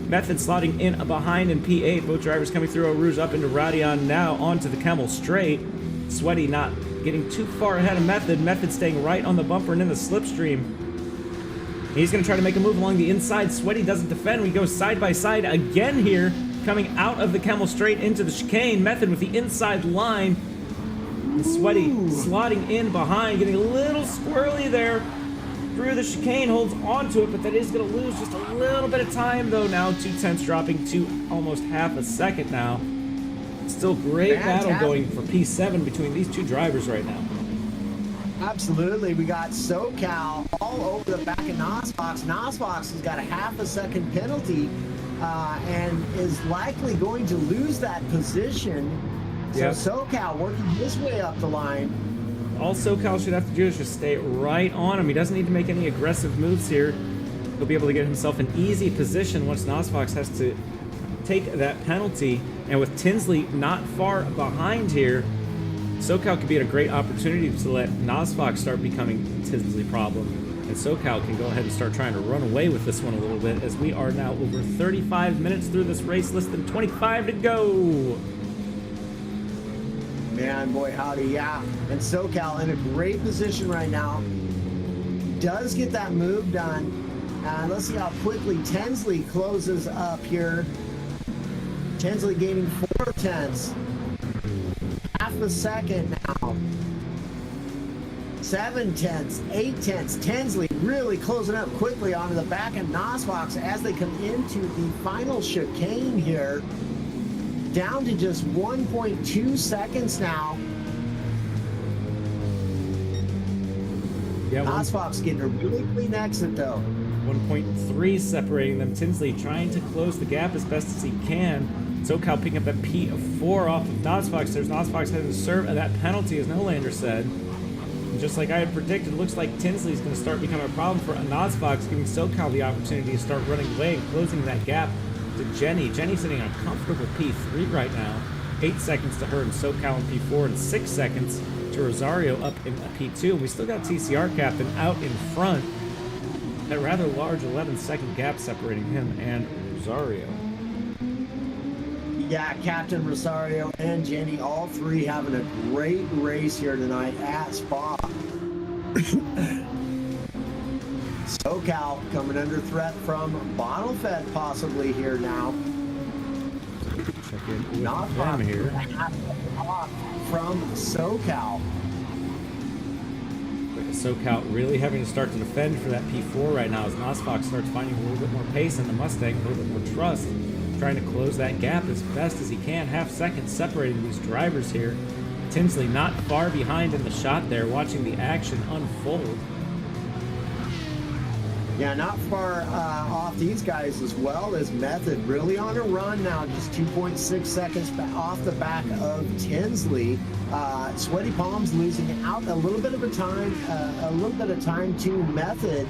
Method slotting in behind in P8. Both drivers coming through Eau Rouge up into Radion, now onto the Camel Straight. Sweaty not getting too far ahead of Method. Method staying right on the bumper and in the slipstream. He's going to try to make a move along the inside. Sweaty doesn't defend. We go side by side again here, coming out of the Camel Straight into the chicane. Method with the inside line. And Sweaty slotting in behind, getting a little squirrely there. Through the chicane, holds onto it, but that is going to lose just a little bit of time though now. 2/10 dropping to almost half a second now. Still great battle going for P7 between these two drivers right now. Absolutely. We got SoCal all over the back of Nosfox. Nosfox has got a half a second penalty and is likely going to lose that position. So SoCal working his way up the line. All SoCal should have to do is just stay right on him. He doesn't need to make any aggressive moves here. He'll be able to get himself an easy position once Nosfox has to take that penalty. And with Tinsley not far behind here, SoCal could be a great opportunity to let Nosfox start becoming Tinsley's problem. And SoCal can go ahead and start trying to run away with this one a little bit, as we are now over 35 minutes through this race, less than 25 to go. Man, boy, howdy, yeah. And SoCal in a great position right now. Does get that move done. And let's see how quickly Tinsley closes up here. Tinsley gaining 4/10. Half a second now. 7/10, 8/10. Tinsley really closing up quickly onto the back of Nosfox as they come into the final chicane here. Down to just 1.2 seconds now. Yeah, Nosfox getting a really clean exit though. 1.3 separating them. Tinsley trying to close the gap as best as he can. SoCal picking up that P4 off of Nosfox. There's Nosfox having to serve that penalty, as Nolander said. And just like I had predicted, it looks like Tinsley's going to start becoming a problem for Nosfox, giving SoCal the opportunity to start running away and closing that gap to Jenny. Jenny sitting on a comfortable P3 right now. 8 seconds to her and SoCal in P4 and 6 seconds to Rosario up in P2. And we still got TCR Captain out in front. That rather large 11-second gap separating him and Rosario. Yeah, Captain, Rosario, and Jenny, all three having a great race here tonight at Spa. SoCal coming under threat from Bottle Fed possibly here now. Check in with Not them here. From SoCal. SoCal really having to start to defend for that P4 right now as Nosfox starts finding a little bit more pace in the Mustang, a little bit more trust, trying to close that gap as best as he can. Half second separating these drivers here. Tinsley not far behind in the shot there, watching the action unfold. Yeah, not far off these guys as well as Method. Really on a run now, just 2.6 seconds off the back of Tinsley. Sweaty Palms losing out a little bit of time to Method.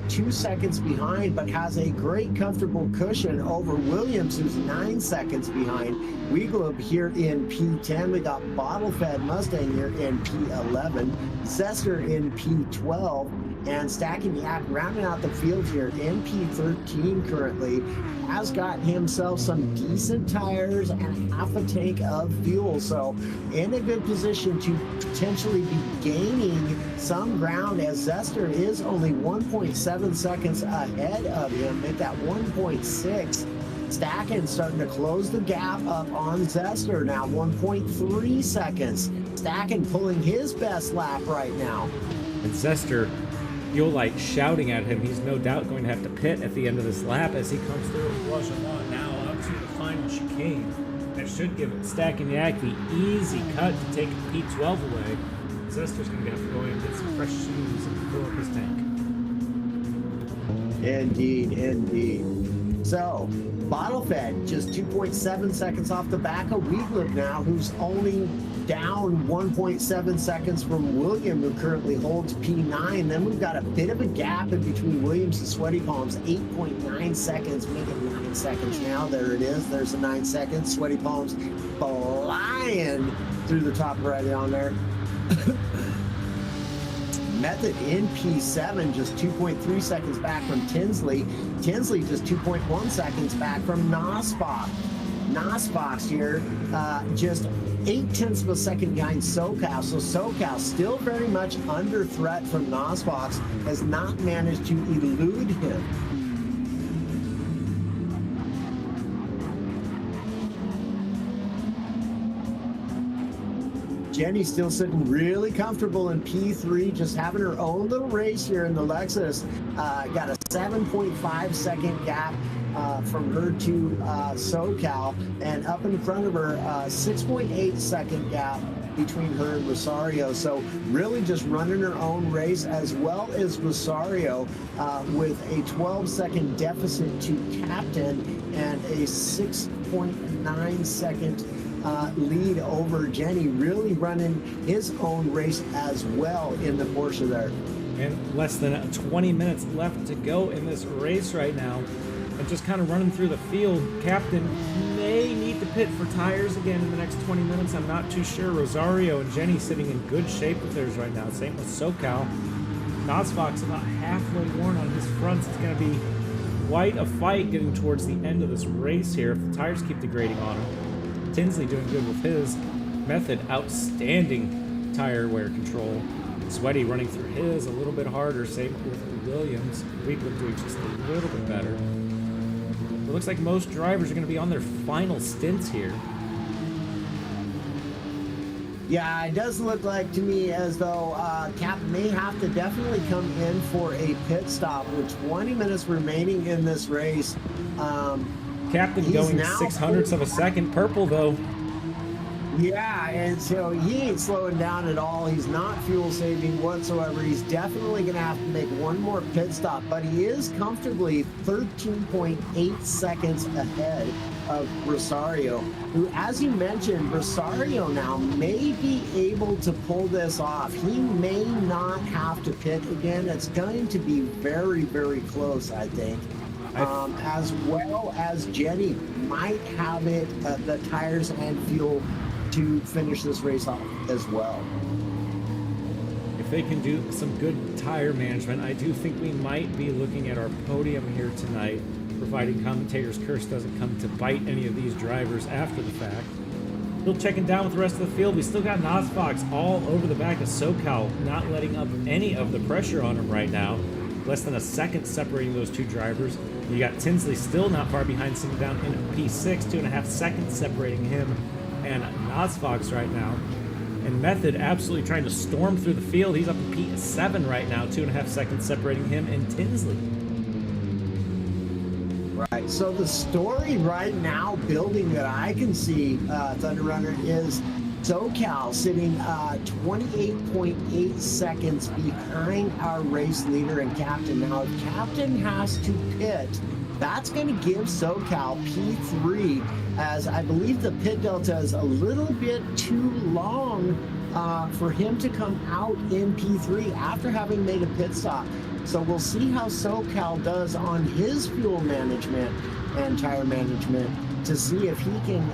2 seconds behind, but has a great comfortable cushion over Williams, who's 9 seconds behind. Weeglobe here in P10. We got Bottle Fed Mustang here in P11. Zester in P12. And stacking the act, rounding out the field here in P13 currently, has got himself some decent tires and half a tank of fuel. So in a good position to potentially be gaining some ground, as Zester is only 1.7 seconds ahead of him at that 1.6. Stacking starting to close the gap up on Zester now, 1.3 seconds. Stacking pulling his best lap right now. And Zester, Yolite shouting at him. He's no doubt going to have to pit at the end of this lap as he comes through Guatemala now up to the final chicane. That should give Stacking-Yak the easy cut to take P12 away. Zester's going to have to go in and get some fresh shoes and fill up his tank. Indeed, indeed. So, Bottle Fed just 2.7 seconds off the back of Weeglib now, who's only down 1.7 seconds from William, who currently holds P9. Then we've got a bit of a gap in between Williams and Sweaty Palms, 8.9 seconds, make it 9 seconds now. There it is. There's the 9 seconds. Sweaty Palms flying through the top right on there. Method in P7, just 2.3 seconds back from Tinsley. Tinsley just 2.1 seconds back from Nosfox. Nosfox here, just 0.8 of a second behind SoCal. So SoCal still very much under threat from Nosfox, has not managed to elude him. Jenny's still sitting really comfortable in P3, just having her own little race here in the Lexus. Got a 7.5 second gap from her to SoCal, and up in front of her, 6.8 second gap between her and Rosario. So really just running her own race, as well as Rosario with a 12-second deficit to Captain and a 6.9 second lead over Jenny, really running his own race as well in the Porsche there. And less than 20 minutes left to go in this race right now. And just kind of running through the field, Captain may need to pit for tires again in the next 20 minutes. I'm not too sure. Rosario and Jenny sitting in good shape with theirs right now. Same with SoCal. Nosfox about halfway worn on his fronts. It's going to be quite a fight getting towards the end of this race here if the tires keep degrading on him. Tinsley doing good with his. Method, outstanding tire wear control. Sweaty running through his a little bit harder. Same with Williams. Weeklip doing just a little bit better. It looks like most drivers are going to be on their final stints here. Yeah, it does look like to me as though Cap may have to definitely come in for a pit stop with 20 minutes remaining in this race. Captain going 600ths of a second. Purple, though. Yeah, and so he ain't slowing down at all. He's not fuel saving whatsoever. He's definitely going to have to make one more pit stop, but he is comfortably 13.8 seconds ahead of Rosario, who, as you mentioned, Rosario now may be able to pull this off. He may not have to pit again. It's going to be very, very close, I think. As well as Jenny might have it, the tires and fuel to finish this race off as well. If they can do some good tire management, I do think we might be looking at our podium here tonight, providing commentator's curse doesn't come to bite any of these drivers after the fact. Still checking down with the rest of the field. We still got Nosfox all over the back of SoCal, not letting up any of the pressure on him right now. Less than a second separating those two drivers. You got Tinsley still not far behind, sitting down in P6, 2.5 seconds separating him and Nosfox right now. And Method absolutely trying to storm through the field. He's up in P7 right now, 2.5 seconds separating him and Tinsley. Right, so the story right now building that I can see, Thunder Runner, is SoCal sitting 28.8 seconds behind our race leader and Captain. Now, if Captain has to pit, that's going to give SoCal P3, as I believe the pit delta is a little bit too long for him to come out in P3 after having made a pit stop. So we'll see how SoCal does on his fuel management and tire management to see if he can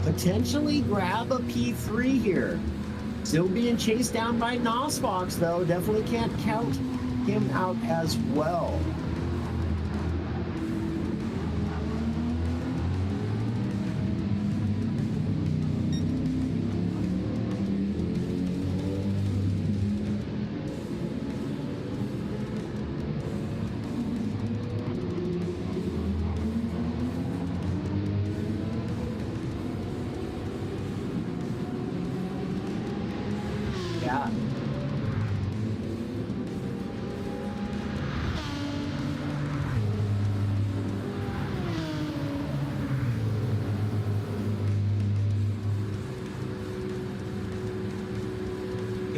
potentially grab a P3 here. Still being chased down by Nosfox, though. Definitely can't count him out as well. Yeah.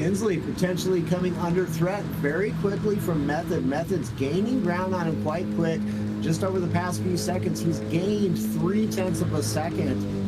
Tinsley potentially coming under threat very quickly from Method. Method's gaining ground on him quite quick. Just over the past few seconds, he's gained 0.3 of a second.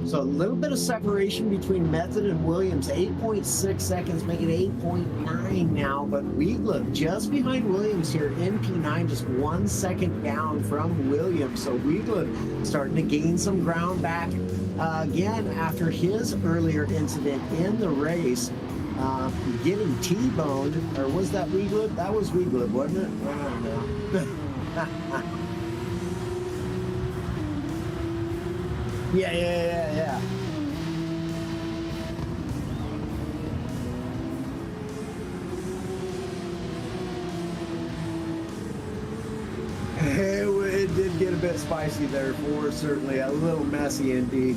So a little bit of separation between Method and Williams, 8.6 seconds, making 8.9 now, but Weigler just behind Williams here in P9, just 1 second down from Williams. So Weigler starting to gain some ground back again after his earlier incident in the race, getting T-boned, or was that Weigler? That was Weigler, wasn't it? I don't know. Yeah. It did get a bit spicy there for certainly a little messy indeed.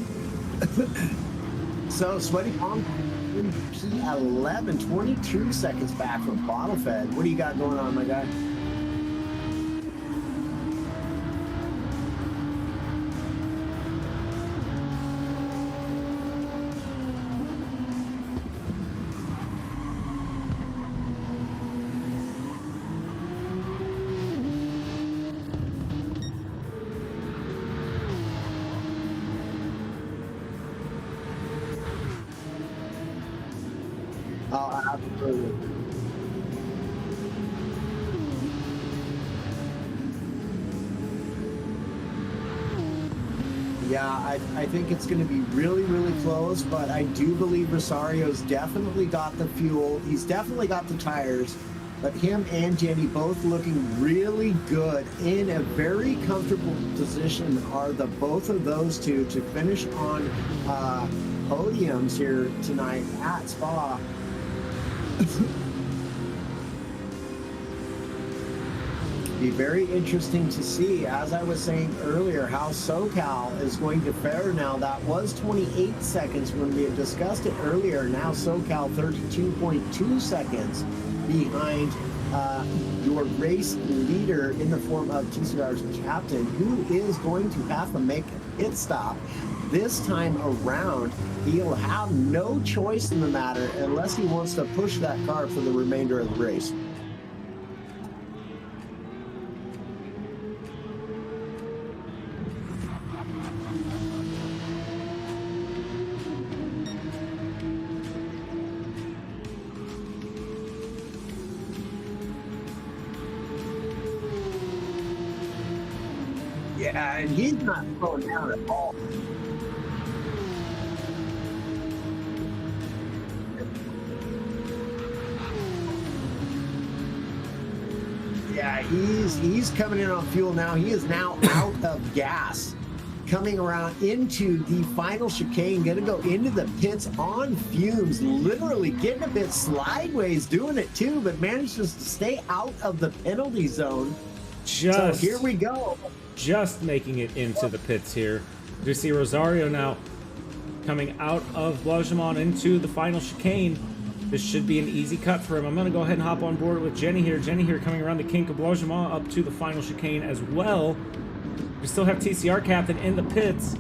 So Sweaty Palm in P11, 22 seconds back from Bottle Fed. What do you got going on, my guy? Oh, absolutely. Yeah, I think it's going to be really, really close, but I do believe Rosario's definitely got the fuel. He's definitely got the tires, but him and Jenny both looking really good in a very comfortable position are the both of those two to finish on podiums here tonight at Spa. Be very interesting to see, as I was saying earlier, how SoCal is going to fare now. That was 28 seconds when we had discussed it earlier. Now SoCal 32.2 seconds behind your race leader in the form of TCR's captain, who is going to have to make a pit stop. This time around, he'll have no choice in the matter unless he wants to push that car for the remainder of the race. Yeah, and he's not slowing down at all. Yeah, he's coming in on fuel now. He is now out of gas. Coming around into the final chicane, gonna go into the pits on fumes, literally getting a bit sideways, doing it too, but manages to stay out of the penalty zone. So here we go. Just making it into the pits here. You see Rosario now coming out of Blagement into the final chicane. This should be an easy cut for him. I'm going to go ahead and hop on board with Jenny here. Jenny here coming around the kink of Blagement up to the final chicane as well. We still have TCR captain in the pits.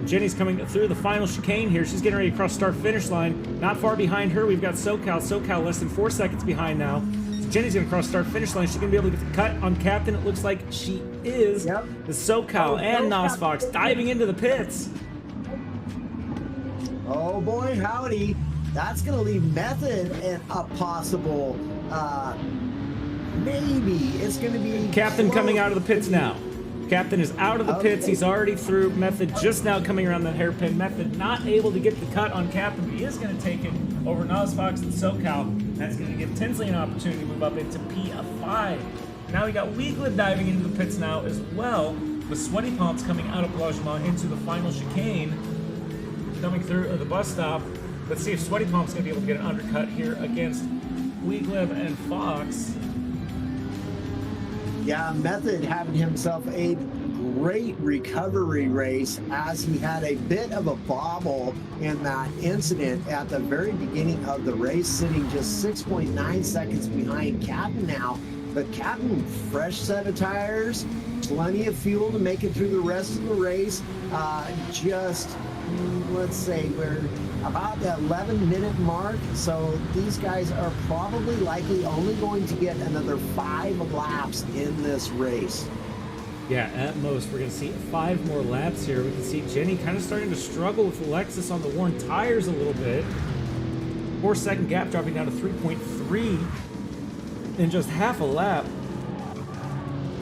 Jenny's coming through the final chicane here. She's getting ready to cross start-finish line. Not far behind her, we've got SoCal. SoCal less than 4 seconds behind now. Jenny's going to cross start-finish line. She's going to be able to get the cut on captain. It looks like she is. Yep. The SoCal and Nosfox diving into the pits. Oh boy, howdy. That's going to leave Method in a possible, maybe it's going to be... Captain coming out of the pits now. Captain is out of the pits. He's already through. Method just now coming around that hairpin. Method not able to get the cut on Captain, but he is going to take it over Nosfox and SoCal. That's going to give Tinsley an opportunity to move up into P5. Now we got Weigler diving into the pits now as well, with Sweaty Palms coming out of Blagement into the final chicane. Coming through the bus stop. Let's see if Sweaty Palms is going to be able to get an undercut here against Weigler and Fox. Yeah, Method having himself a great recovery race as he had a bit of a bobble in that incident at the very beginning of the race, sitting just 6.9 seconds behind Captain now. But Captain, fresh set of tires, plenty of fuel to make it through the rest of the race. Let's say we're about the 11-minute mark, so these guys are probably likely only going to get another 5 laps in this race. Yeah, at most, we're going to see 5 more laps here. We can see Jenny kind of starting to struggle with Alexis on the worn tires a little bit. 4-second gap dropping down to 3.3 in just half a lap.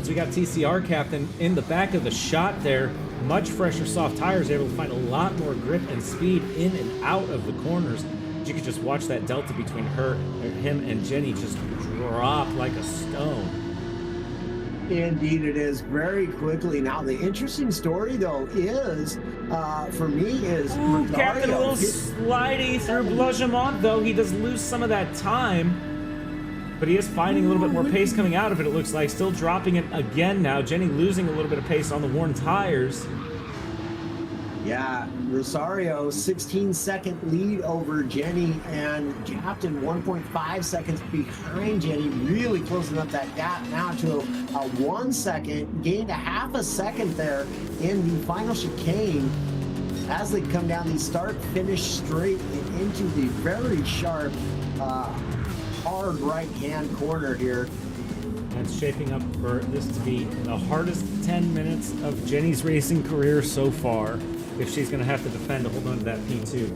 So we got TCR Captain in the back of the shot there. Much fresher soft tires, able to find a lot more grip and speed in and out of the corners. You could just watch that delta between him and Jenny just drop like a stone. Indeed it is, very quickly. Now the interesting story though is, for me, is Captain a little slidey through Blagement though. He does lose some of that time, but he is finding a little bit more pace coming out of it, it looks like. Still dropping it again now. Jenny losing a little bit of pace on the worn tires. Yeah, Rosario, 16-second lead over Jenny, and Captain 1.5 seconds behind Jenny, really closing up that gap now to a 1 second, gained a half a second there in the final chicane as they come down the start-finish straight and into the very sharp, hard right-hand corner here. It's shaping up for this to be the hardest 10 minutes of Jenny's racing career so far, if she's going to have to defend to hold on to that P2.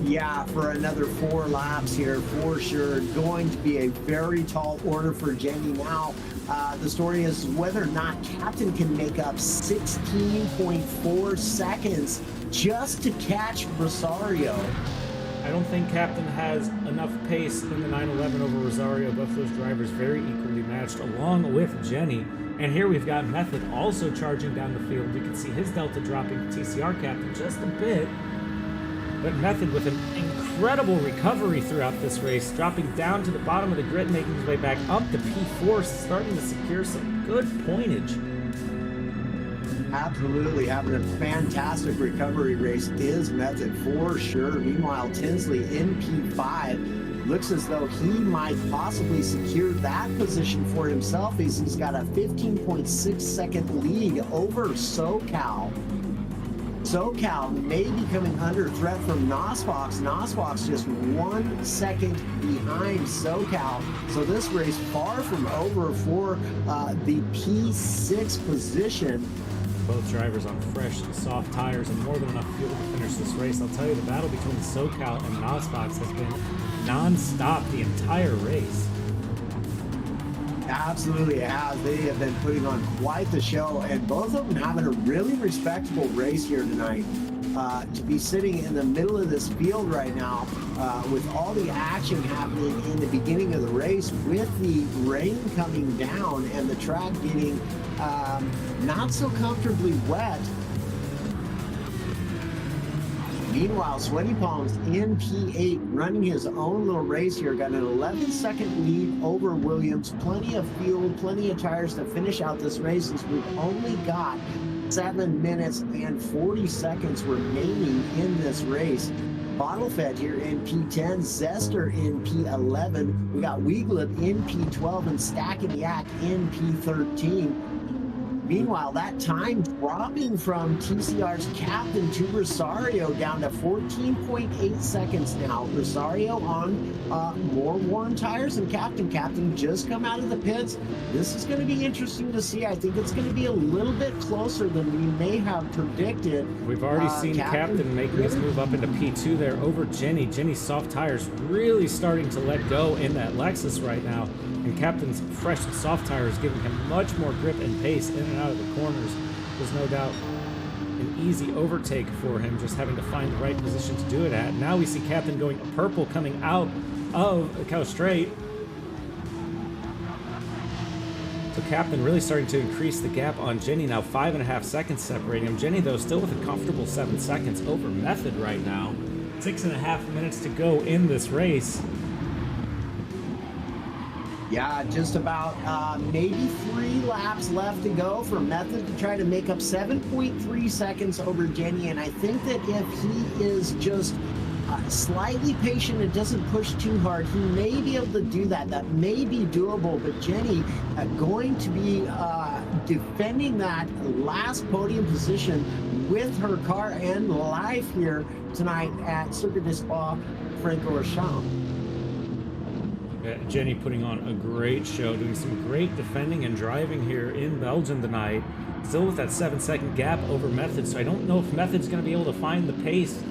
Yeah, for another 4 laps here, for sure. Going to be a very tall order for Jenny now. The story is whether or not Captain can make up 16.4 seconds just to catch Rosario. I don't think Captain has enough pace in the 911 over Rosario. Both those drivers very equally matched, along with Jenny. And here we've got Method also charging down the field. You can see his delta dropping to TCR Captain just a bit. But Method with an incredible recovery throughout this race, dropping down to the bottom of the grid, making his way back up to P4, starting to secure some good pointage. Absolutely, having a fantastic recovery race is Method for sure. Meanwhile, Tinsley in P5 looks as though he might possibly secure that position for himself, as he's got a 15.6 second lead over SoCal. SoCal may be coming under threat from Nosfox. Nosfox just 1 second behind SoCal. So this race far from over for the P6 position. Both drivers on fresh, soft tires and more than enough fuel to finish this race. I'll tell you, the battle between SoCal and Nosfox has been non-stop the entire race. Absolutely it has. They have been putting on quite the show, and both of them having a really respectable race here tonight. To be sitting in the middle of this field right now, with all the action happening in the beginning of the race, with the rain coming down and the track getting not so comfortably wet. Meanwhile, Sweaty Palms in P8 running his own little race here, got an 11-second lead over Williams. Plenty of fuel, plenty of tires to finish out this race, since we've only got 7 minutes and 40 seconds remaining in this race. Bottlefed here in P10, Zester in P11. We got Wieglip in P12 and Stackiniak in P13. Meanwhile, that time dropping from TCR's Captain to Rosario down to 14.8 seconds now. Rosario on more worn tires than Captain. Captain just come out of the pits. This is going to be interesting to see. I think it's going to be a little bit closer than we may have predicted. We've already seen Captain making his move up into P2 there over Jenny. Jenny's soft tires really starting to let go in that Lexus right now. And Captain's fresh soft tires giving him much more grip and pace in and out of the corners. There's no doubt an easy overtake for him, just having to find the right position to do it at. Now we see Captain going purple coming out of the Cow Straight. So Captain really starting to increase the gap on Jenny now, 5.5 seconds separating him. Jenny, though, still with a comfortable 7 seconds over Method right now. 6.5 minutes to go in this race. Yeah, just about maybe 3 laps left to go for Method to try to make up 7.3 seconds over Jenny. And I think that if he is just slightly patient and doesn't push too hard, he may be able to do that. That may be doable. But Jenny going to be defending that last podium position with her car and life here tonight at Circuit des Spa Francorchamps. Jenny putting on a great show, doing some great defending and driving here in Belgium tonight. Still with that 7-second gap over Method, so I don't know if Method's going to be able to find the pace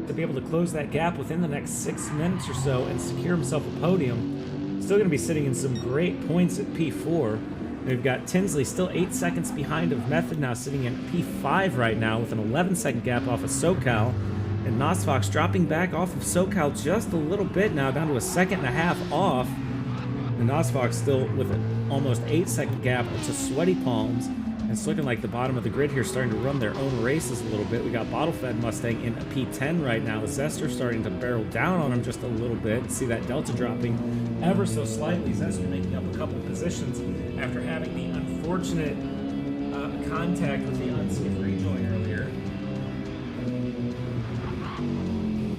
to be able to close that gap within the next 6 minutes or so and secure himself a podium. Still going to be sitting in some great points at P4. We've got Tinsley still 8 seconds behind of Method, now sitting in P5 right now with an 11-second gap off of SoCal. And Nosfox dropping back off of SoCal just a little bit now, down to a 1.5 seconds off. And Nosfox still with an almost 8-second gap to Sweaty Palms. And it's looking like the bottom of the grid here starting to run their own races a little bit. We got Bottlefed Mustang in a P10 right now. Zester starting to barrel down on him just a little bit. See that delta dropping ever so slightly. Zester making up a couple positions after having the unfortunate contact with the unsafe rejoin earlier.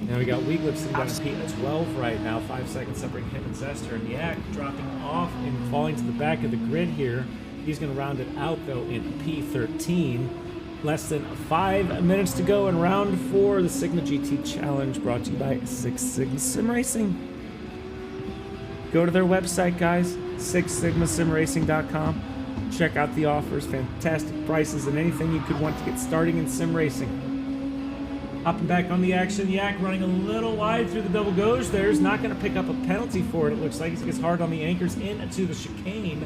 Now we got Wieglip sitting down in P12 right now, 5 seconds separating him and Zester. And Yak dropping off and falling to the back of the grid here. He's going to round it out, though, in P13. Less than 5 minutes to go in round 4, the Sigma GT Challenge, brought to you by Six Sigma Sim Racing. Go to their website, guys, sixsigmasimracing.com. Check out the offers, fantastic prices, and anything you could want to get starting in sim racing. Hopping back on the action, Yak running a little wide through the double gauge there. Is not going to pick up a penalty for it. It looks like he gets hard on the anchors into the chicane.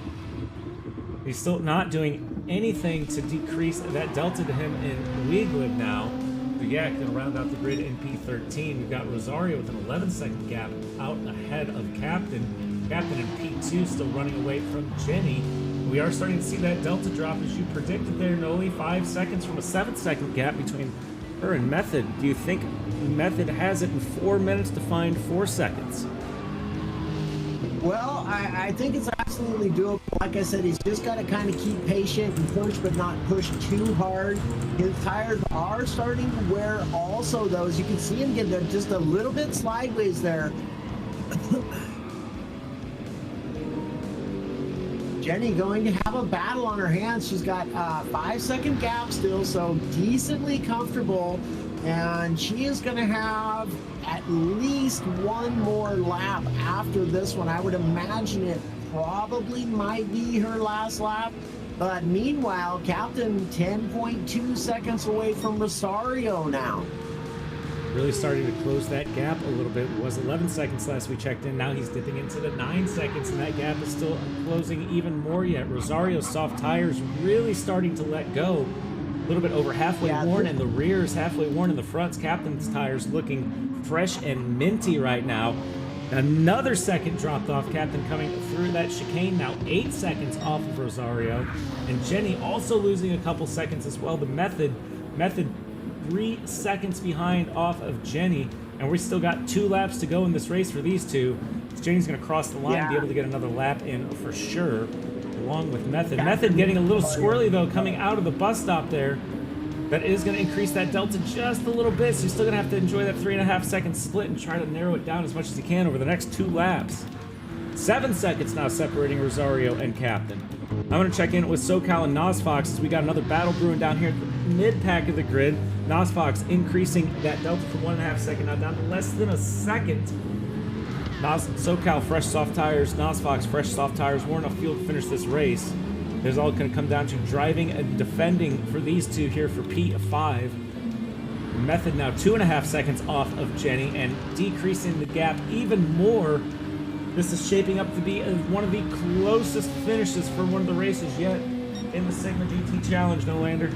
He's still not doing anything to decrease that delta to him in Wieglib now. But Yak going to round out the grid in P13. We've got Rosario with an 11-second gap out ahead of Captain. Captain in P2 still running away from Jenny. We are starting to see that delta drop as you predicted there, Noli. 5 seconds from a 7-second gap between her and Method. Do you think Method has it in 4 minutes to find 4 seconds? Well, I think it's absolutely doable. Like I said, he's just got to kind of keep patient and push, but not push too hard. His tires are starting to wear also, though. As you can see him get there just a little bit sideways there. Jenny going to have a battle on her hands. She's got a 5-second gap still, so decently comfortable. And she is going to have at least one more lap after this one. I would imagine it probably might be her last lap. But meanwhile, Captain 10.2 seconds away from Rosario now. Really starting to close that gap a little bit. It was 11 seconds last we checked in. Now he's dipping into the 9 seconds, and that gap is still closing even more yet. Rosario's soft tires really starting to let go. A little bit over halfway worn in the rears, halfway worn in the fronts. Captain's tires looking fresh and minty right now. Another second dropped off. Captain coming through that chicane now, 8 seconds off of Rosario. And Jenny also losing a couple seconds as well. The Method 3 seconds behind off of Jenny. And we still got 2 laps to go in this race for these two. Jenny's going to cross the line, be able to get another lap in for sure, along with Method. Method getting a little squirrely, though, coming out of the bus stop there. That is going to increase that delta just a little bit, so you're still going to have to enjoy that 3.5 second split and try to narrow it down as much as you can over the next 2 laps. 7 seconds now separating Rosario and Captain. I'm going to check in with SoCal and Nosfox as we got another battle brewing down here at the mid-pack of the grid. Nosfox increasing that delta from 1.5 seconds now down to less than a second. SoCal fresh soft tires, Nosfox fresh soft tires, weren't enough fuel to finish this race. It's all going to come down to driving and defending for these two here for P5. Method now 2.5 seconds off of Jenny and decreasing the gap even more. This is shaping up to be one of the closest finishes for one of the races yet in the Sigma GT Challenge, no lander.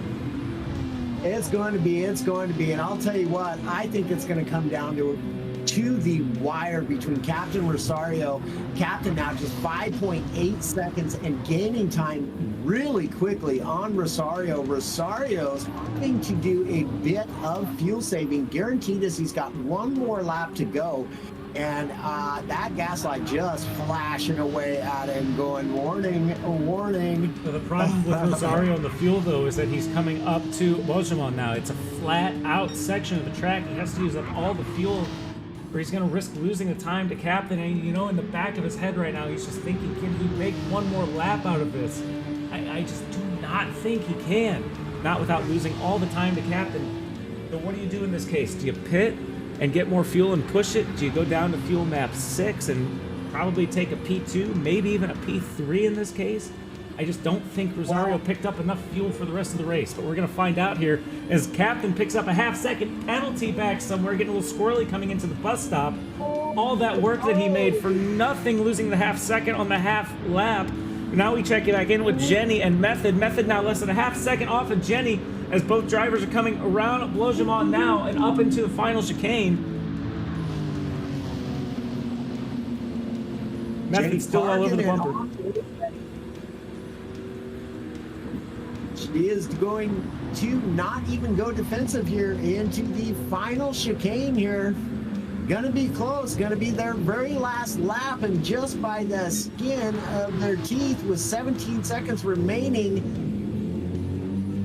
It's going to be, and I'll tell you what, I think it's going to come down to the wire between Captain Rosario. Captain now just 5.8 seconds and gaining time really quickly on Rosario. Rosario's hoping to do a bit of fuel saving, guaranteed, as he's got one more lap to go. And that gas light just flashing away at him, going, warning, warning. So the problem with Rosario on the fuel, though, is that he's coming up to Bogemon now. It's a flat-out section of the track. He has to use up all the fuel, or he's going to risk losing the time to Captain. And, you know, in the back of his head right now, he's just thinking, can he make one more lap out of this? I just do not think he can. Not without losing all the time to Captain. So what do you do in this case? Do you pit and get more fuel and push it? Do you go down to fuel map 6 and probably take a P2, maybe even a P3 in this case? I just don't think Rosario picked up enough fuel for the rest of the race, but we're going to find out here as Captain picks up a half-second penalty back somewhere, getting a little squirrely coming into the bus stop. All that work that he made for nothing, losing the half-second on the half lap. Now we check it back in with Jenny and Method. Method now less than a half-second off of Jenny, as both drivers are coming around Blogemont now and up into the final chicane. Method's still all over the bumper. She is going to not even go defensive here into the final chicane here. Gonna be close, gonna be their very last lap, and just by the skin of their teeth with 17 seconds remaining,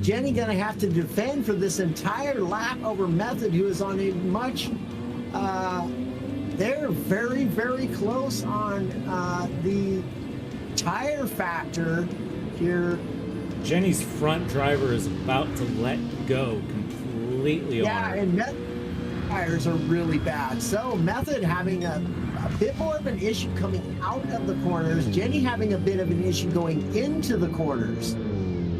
Jenny gonna have to defend for this entire lap over Method, who is on a much, they're very, very close on the tire factor here. Jenny's front driver is about to let go completely on her. Yeah, and Method tires are really bad. So Method having a bit more of an issue coming out of the corners. Jenny having a bit of an issue going into the corners.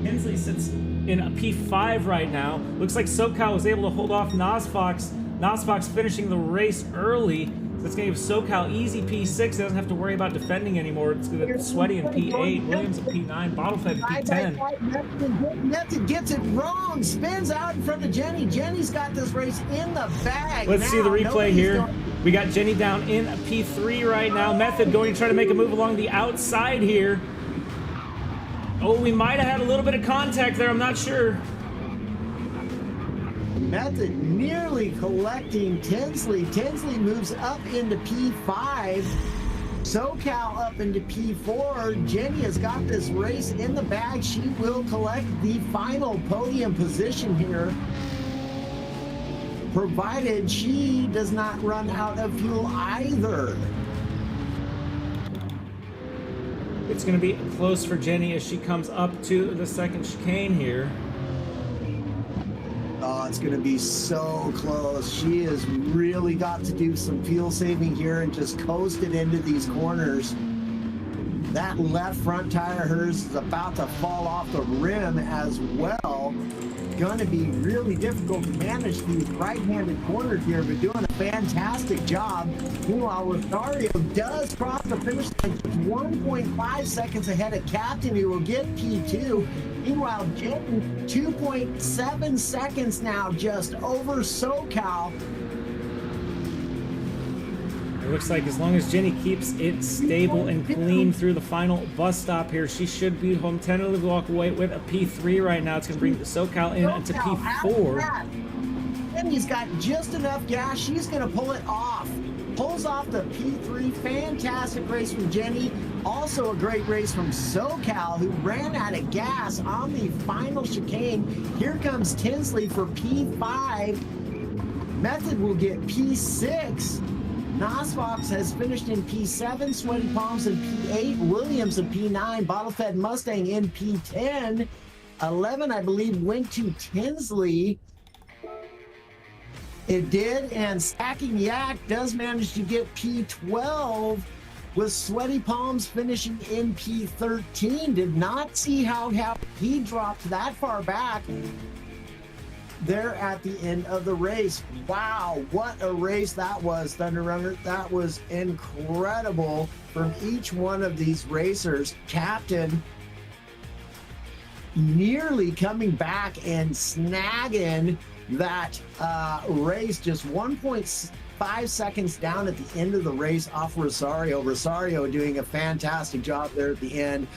Hensley sits in a P5 right now. Looks like SoCal was able to hold off Nosfox. Nosfox finishing the race early. That's going to give SoCal easy P6. Doesn't have to worry about defending anymore. It's going to Sweaty in P8, Williams in P9, Bottlefed in P10. Method gets it wrong. Spins out in front of Jenny. Jenny's got this race in the bag. Let's see the replay here. We got Jenny down in a P3 right now. Method going to try to make a move along the outside here. Oh, we might have had a little bit of contact there. I'm not sure. Method nearly collecting Tinsley. Tinsley moves up into P5. SoCal up into P4. Jenny has got this race in the bag. She will collect the final podium position here, provided she does not run out of fuel either. It's going to be close for Jenny as she comes up to the second chicane here. Oh, it's going to be so close. She has really got to do some fuel saving here and just coast it into these corners. That left front tire of hers is about to fall off the rim as well. Going to be really difficult to manage these right-handed corners here, but doing a fantastic job. Meanwhile, Rosario does cross the finish line 1.5 seconds ahead of Captain, who will get P2. Meanwhile, Jenny 2.7 seconds now just over SoCal. It looks like as long as Jenny keeps it stable and clean through the final bus stop here, she should be home. Tentatively walk away with a P3 right now. It's going to bring the SoCal in to P4. And he's got just enough gas. She's going to pull it off. Pulls off the P3. Fantastic race from Jenny. Also a great race from SoCal, who ran out of gas on the final chicane. Here comes Tinsley for P5. Method will get P6. Nosfox has finished in P7, Sweaty Palms in P8, Williams in P9, Bottlefed Mustang in P10. 11, I believe, went to Tinsley. It did, and Stacking Yak does manage to get P12, with Sweaty Palms finishing in P13. Did not see how he dropped that far back there at the end of the race. Wow, what a race that was, Thunder Runner. That was incredible from each one of these racers. Captain nearly coming back and snagging that race just 1.5 seconds down at the end of the race off Rosario. Rosario doing a fantastic job there at the end,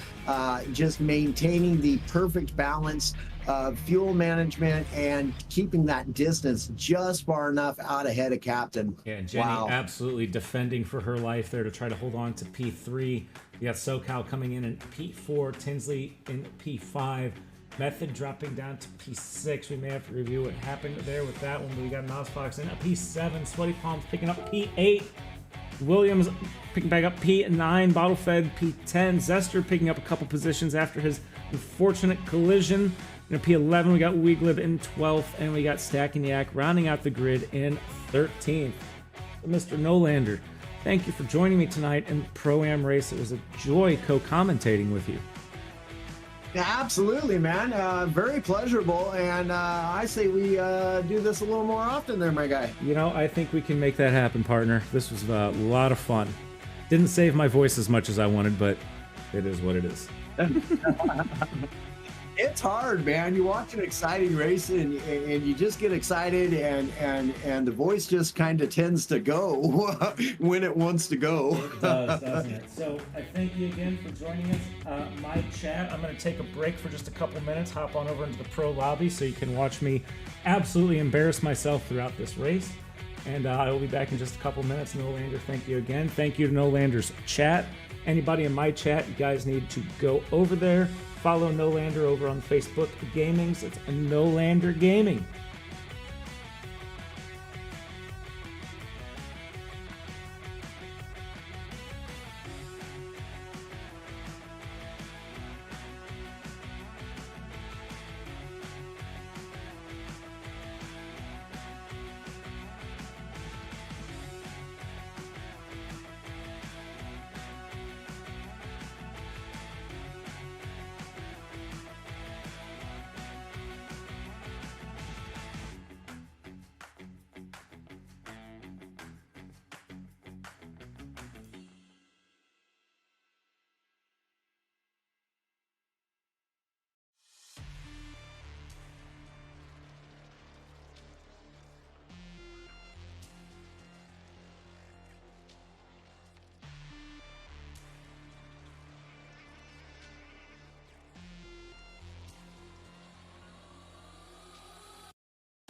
just maintaining the perfect balance of fuel management and keeping that distance just far enough out ahead of Captain. Yeah, Jenny absolutely defending for her life there to try to hold on to P3. We got SoCal coming in P4, Tinsley in P5, Method dropping down to P6. We may have to review what happened there with that one, but we got Mousefox in P7, Sweaty Palms picking up P8, Williams picking back up P9, Bottle Fed P10, Zester picking up a couple positions after his unfortunate collision. In P11, we got Weeglib in 12th, and we got Stackiniak rounding out the grid in 13th. Mr. Nolander, thank you for joining me tonight in the Pro-Am race. It was a joy co-commentating with you. Yeah, absolutely, man. Very pleasurable, and I say we do this a little more often there, my guy. You know, I think we can make that happen, partner. This was a lot of fun. Didn't save my voice as much as I wanted, but it is what it is. It's hard, man. You watch an exciting race and you just get excited and the voice just kind of tends to go when it wants to go. It does, doesn't it? So I thank you again for joining us. My chat, I'm going to take a break for just a couple minutes, hop on over into the pro lobby so you can watch me absolutely embarrass myself throughout this race. And I will be back in just a couple minutes. Nolander, thank you again. Thank you to Nolander's chat. Anybody in my chat, you guys need to go over there. Follow Nolander over on Facebook Gamings. It's Nolander Gaming.